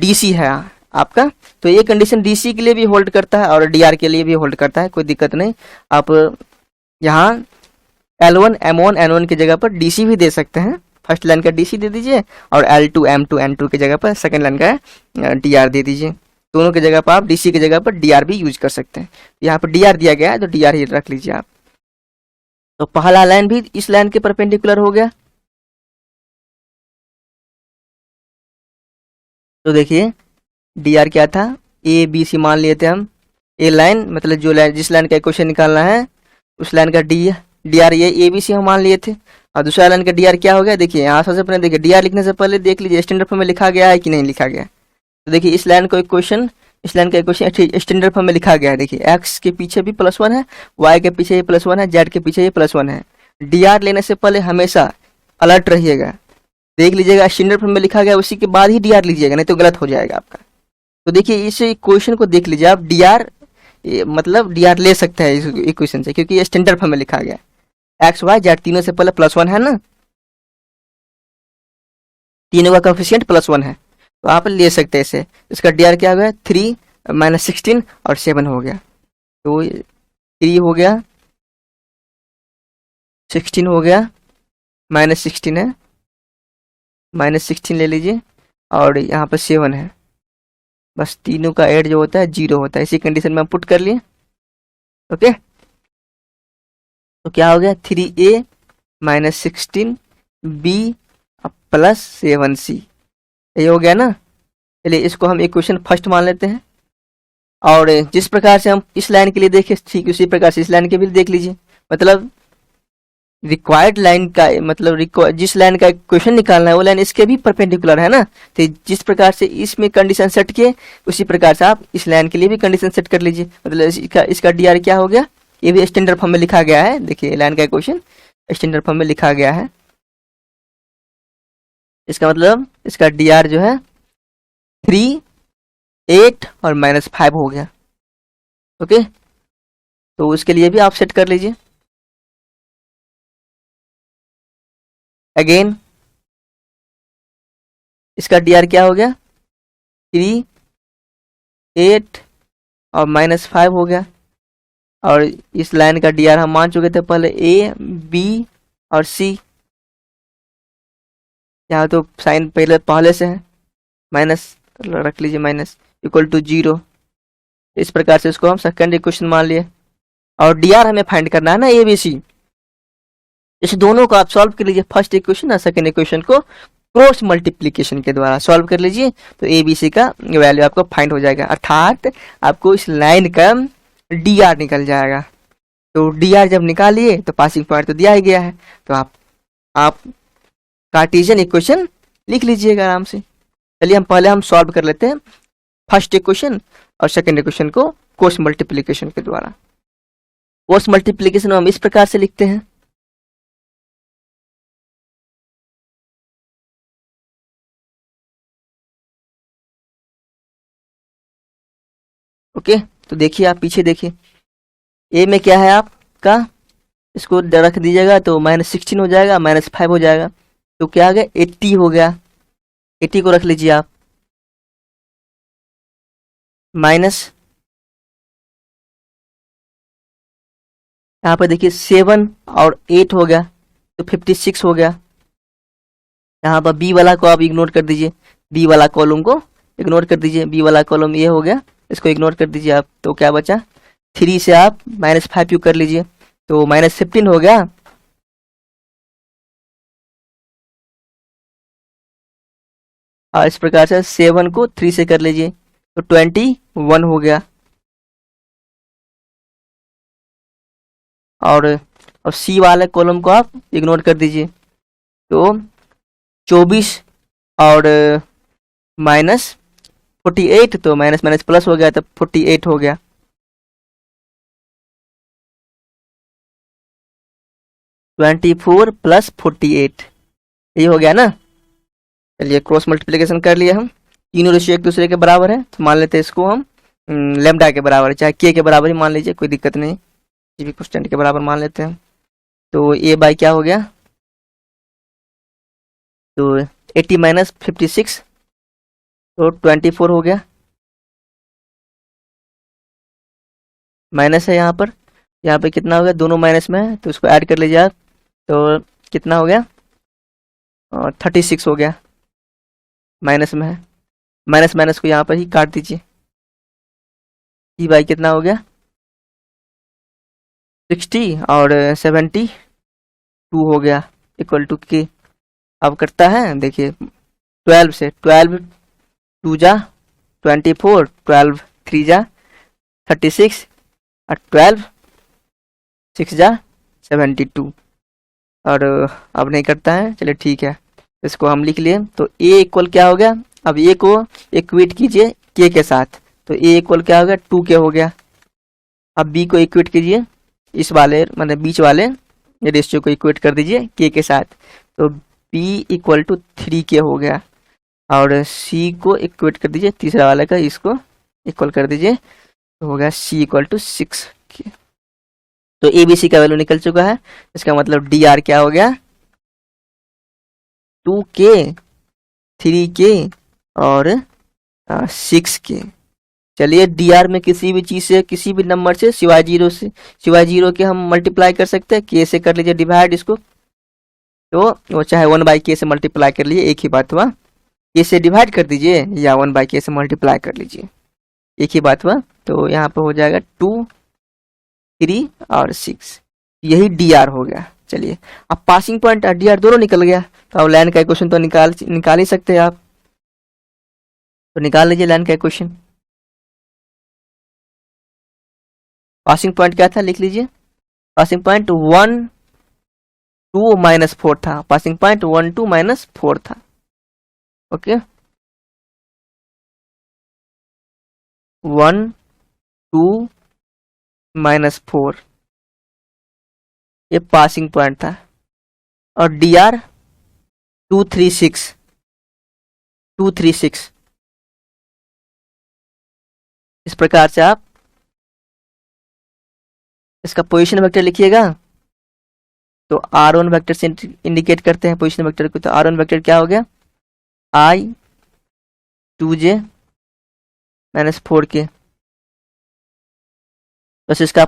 DC है आपका, तो ये कंडीशन DC के लिए भी होल्ड करता है और DR के लिए भी होल्ड करता है, कोई दिक्कत नहीं। आप यहाँ L1 M1 N1 की जगह पर DC भी दे सकते हैं, फर्स्ट लाइन का DC दे दीजिए, और L2 M2 N2 की जगह पर सेकंड लाइन का DR दे दीजिए। दोनों की जगह पर आप DC की जगह पर DR भी यूज कर सकते हैं। यहाँ पर DR दिया गया है तो DR ही रख लीजिए आप। तो पहला लाइन भी इस लाइन के परपेंडिकुलर हो गया। तो देखिए DR क्या था, ए बी सी मान लिए थे हम। ए लाइन मतलब जो लाइन, जिस लाइन का इक्वेशन निकालना है उस लाइन का डी आर ये ए बी सी हम मान लिए थे। और दूसरा लाइन का डी आर क्या हो गया, देखिए यहाँ सबसे पहले देखिए डी आर लिखने से पहले देख लीजिए स्टैंडर्ड फॉर्म में लिखा गया है कि नहीं लिखा गया। तो देखिए इस लाइन का इक्वेशन स्टैंडर्ड फॉर्म में लिखा गया है। देखिए एक्स के पीछे भी +1 है, वाई के पीछे ये +1 है, जेड के पीछे ये +1 है। डी आर लेने से पहले हमेशा अलर्ट रहिएगा, देख लीजिएगा स्टैंडर्ड फॉर्म में लिखा गया उसी के बाद ही डी आर लीजिएगा, नहीं तो गलत हो जाएगा आपका। तो देखिए इस इक्वेशन को देख लीजिए आप, डी आर मतलब डी आर ले सकते हैं इस इक्वेशन से, क्योंकि ये स्टैंडर्ड फॉर्म में लिखा गया है। एक्स वाई जेड तीनों से पहले +1 है ना, तीनों का कोएफिशिएंट +1 है, तो आप ले सकते हैं इसे। इसका डी आर क्या हो गया, 3 - 16 और 7 हो गया। तो 3 हो गया, 16 हो गया, -16 है, -16 ले लीजिए, और यहाँ पर 7 है। बस तीनों का एड जो होता है 0 होता है, इसी कंडीशन में हम पुट कर लिए। ओके, तो क्या हो गया, 3a - 16b + 7c, ये हो गया ना। चलिए इसको हम इक्वेशन फर्स्ट मान लेते हैं, और जिस प्रकार से हम इस लाइन के लिए देखे ठीक उसी प्रकार से इस लाइन के भी देख लीजिए। मतलब रिक्वायर्ड लाइन का मतलब जिस लाइन का इक्वेशन निकालना है वो लाइन इसके भी परपेंडिकुलर है ना। तो जिस प्रकार से इसमें कंडीशन सेट किए उसी प्रकार से आप इस लाइन के लिए भी कंडीशन सेट कर लीजिए। मतलब इसका डी आर क्या हो गया, ये भी स्टैंडर्ड फॉर्म में लिखा गया है। देखिए लाइन का इक्वेशन स्टैंडर्ड फॉर्म में लिखा गया है, इसका मतलब इसका डी आर जो है 3, 8 और -5 हो गया। ओके, तो उसके लिए भी आप सेट कर लीजिए। अगेन इसका डी आर क्या हो गया, 3, 8 और -5 हो गया। और इस लाइन का डी आर हम मान चुके थे पहले, ए बी और सी। यहाँ तो साइन पहले से है, माइनस रख लीजिए, माइनस इक्वल टू 0। इस प्रकार से इसको हम सेकंड इक्वेशन मान लिए। और डी आर हमें फाइंड करना है ना, ए बी सी। इस दोनों को आप सॉल्व कर लीजिए, फर्स्ट इक्वेशन और सेकंड इक्वेशन को क्रॉस मल्टीप्लिकेशन के द्वारा सॉल्व कर लीजिए, तो ए बी सी का वैल्यू आपको फाइंड हो जाएगा। अर्थात आपको इस लाइन का डी आर निकल जाएगा। तो डी आर जब निकालिए तो पासिंग पॉइंट तो दिया ही गया है, तो आप कार्टेशियन इक्वेशन लिख लीजिएगा आराम से। चलिए हम सॉल्व कर लेते हैं फर्स्ट इक्वेशन और सेकंड इक्वेशन को क्रॉस मल्टीप्लिकेशन के द्वारा। क्रॉस मल्टीप्लिकेशन हम इस प्रकार से लिखते हैं, ओके। तो देखिए आप पीछे देखिए, ए में क्या है आपका, इसको रख दीजिएगा तो -16 हो जाएगा, -5 हो जाएगा, तो क्या आ गया 80 हो गया। 80 को रख लीजिए आप, माइनस यहाँ पर देखिए 7 और 8 हो गया, तो 56 हो गया। यहाँ पर बी वाला को आप इग्नोर कर दीजिए, बी वाला कॉलम को इग्नोर कर दीजिए, बी वाला कॉलम ये हो गया, इसको इग्नोर कर दीजिए आप, तो क्या बचा 3 से आप -5 क्यों कर लीजिए, तो -15 हो गया। और इस प्रकार से 7 को 3 से कर लीजिए, तो 21 हो गया। और अब सी वाले कॉलम को आप इग्नोर कर दीजिए, तो 24 और -48, तो माइनस माइनस प्लस हो गया, तो 48 हो गया। (24 + 48) ये हो गया ना। चलिए क्रॉस मल्टीप्लिकेशन कर लिए हम, तीनों रेशियो एक दूसरे के बराबर है, तो मान लेते हैं इसको हम लेमडा के बराबर है, चाहे के बराबर ही मान लीजिए, कोई दिक्कत नहीं, किसी भी कांस्टेंट के बराबर मान लेते हैं। तो ए बाई क्या हो गया, तो 80 - 56, तो 24 हो गया। माइनस है यहाँ पे कितना हो गया, दोनों माइनस में है, तो इसको ऐड कर लीजिए आप, तो कितना हो गया 36 हो गया, माइनस में है, माइनस माइनस को यहाँ पर ही काट दीजिए। ई बाई कितना हो गया 60 और 72 हो गया, इक्वल टू के। अब करता है देखिए 12 से, 12 2 जा 24, 12 3 जा 36, और 12 6 जा 72, और अब नहीं करता है, चलिए ठीक है, इसको हम लिख लिए। तो ए इक्वल क्या हो गया, अब ए को इक्वेट कीजिए के के साथ, तो ए इक्वल क्या हो गया 2 के हो गया। अब बी को इक्वेट कीजिए इस वाले मतलब बीच वाले रेशियो को इक्वेट कर दीजिए के साथ, तो बी इक्वल टू 3 के हो गया। और सी को इक्वेट कर दीजिए तीसरा वाले का, इसको इक्वल कर दीजिए, तो हो गया सी इक्वल टू 6 के। तो ए बी सी का वैल्यू निकल चुका है, इसका मतलब डी आर क्या हो गया 2 के, 3 के और 6 के। चलिए डी आर में किसी भी चीज से, किसी भी नंबर से सिवाय जीरो के हम मल्टीप्लाई कर सकते हैं, के से कर लीजिए डिवाइड इसको, तो वो चाहे 1/k से मल्टीप्लाई कर लीजिए, एक ही बात हुआ। के से डिवाइड कर दीजिए या 1/k से मल्टीप्लाई कर लीजिए, एक ही बात हुआ। तो यहाँ पे हो जाएगा 2, 3 और 6, यही डी आर हो गया। चलिए अब पासिंग पॉइंट और डी आर दोनों निकल गया, तो अब लाइन का इक्वेशन तो निकाल ही सकते हैं आप, तो निकाल लीजिए लाइन का इक्वेशन। पासिंग पॉइंट क्या था लिख लीजिए, पासिंग पॉइंट 1 2 -4 था, पासिंग पॉइंट 1 2 -4 था। ओके 1 2 -4 ये पासिंग पॉइंट था, और डी आर 236 इस प्रकार से आप इसका पोजीशन वेक्टर लिखिएगा। तो r1 वेक्टर से इंडिकेट करते हैं पोजीशन वेक्टर को, तो r1 वेक्टर क्या हो गया i 2j -4k, बस इसका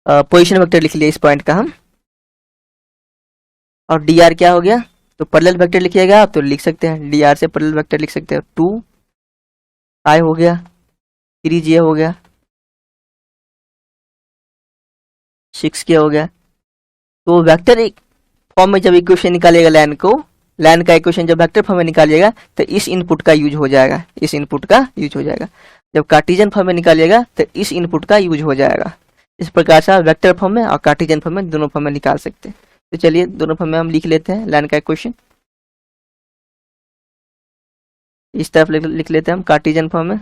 पोजीशन वेक्टर लिख लिया इस पॉइंट का हम। और डी आर क्या हो गया, तो पैरेलल वेक्टर लिखिएगा आप, तो लिख सकते हैं डी आर से पैरेलल वेक्टर लिख सकते हैं, 2i हो गया, 3j हो गया, 6k हो गया। तो वेक्टर एक फॉर्म में जब इक्वेशन निकालिएगा लाइन का इक्वेशन जब वेक्टर फॉर्म में निकालिएगा, तो इस इनपुट का यूज हो जाएगा, इस इनपुट का यूज हो जाएगा। जब कार्टेशियन फॉर्म में निकालिएगा तो इस इनपुट का यूज हो जाएगा। इस प्रकार से आप वेक्टर फॉर्म में और कार्टेशियन फॉर्म में दोनों फॉर्म में निकाल सकते हैं। तो चलिए दोनों फॉर्म में हम लिख लेते हैं लाइन का इक्वेशन, इस तरफ लिख लेते हैं हम कार्टेशियन फॉर्म में।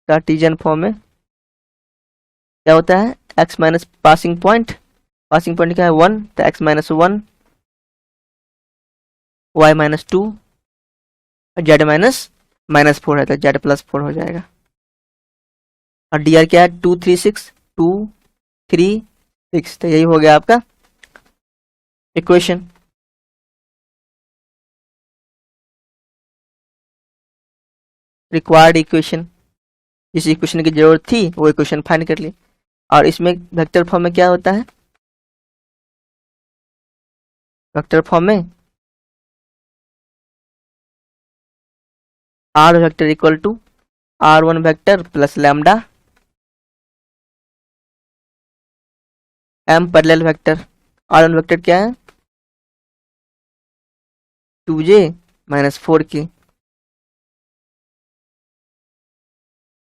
कार्टेशियन फॉर्म में क्या होता है, x माइनस पासिंग पॉइंट क्या है 1, तो x -1 y -2 z -4 है, तो z +4 हो जाएगा। और डी आर क्या है 2 3 6 2 3 6, तो यही हो गया आपका इक्वेशन। रिक्वायर्ड इक्वेशन, जिस इक्वेशन की जरूरत थी वो इक्वेशन फाइंड कर ली। और इसमें वेक्टर फॉर्म में क्या होता है, वेक्टर फॉर्म में r vector equal to r1 vector plus lambda m parallel vector. r1 vector क्या है 2j minus 4k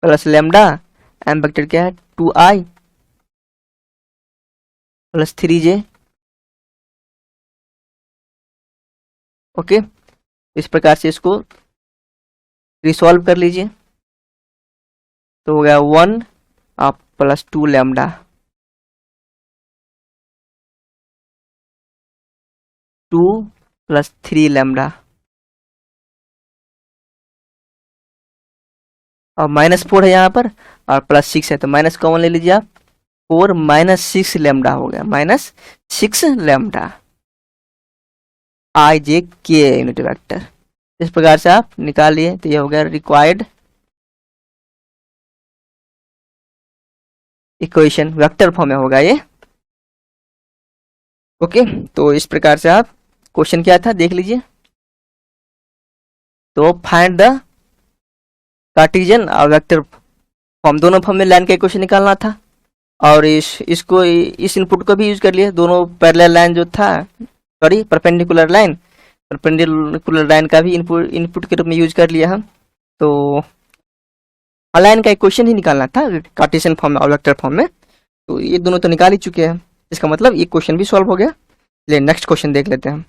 plus lambda m vector क्या है 2i प्लस 3j। ओके, इस प्रकार से इसको रिसॉल्व कर लीजिए, तो हो गया 1 आप प्लस 2 लैम्डा 2 प्लस 3 लैम्डा और माइनस 4 है यहाँ पर और प्लस 6 है, तो माइनस कॉमन ले लीजिए आप, 4 माइनस 6 लैम्डा हो गया, माइनस 6 लैम्डा आई जे के यूनिट वेक्टर। इस प्रकार से आप निकाल लिए, तो ये हो गया रिक्वायर्ड इक्वेशन, वेक्टर फॉर्म में होगा ये। ओके, तो इस प्रकार से आप, क्वेश्चन क्या था देख लीजिए, तो फाइंड द कार्टेशियन और वेक्टर फॉर्म, दोनों फॉर्म में लाइन का इक्वेशन निकालना था। और इसको इस इनपुट को भी यूज कर लिए, दोनों पैरेलल लाइन जो था, सॉरी परपेंडिकुलर लाइन का भी इनपुट के रूप में यूज कर लिया हम। तो लाइन का इक्वेशन ही निकालना था कार्टेशियन फॉर्म में और वेक्टर फॉर्म में, तो ये दोनों तो निकाल ही चुके हैं, इसका मतलब ये क्वेश्चन भी सॉल्व हो गया। चलिए नेक्स्ट क्वेश्चन देख लेते हैं हम।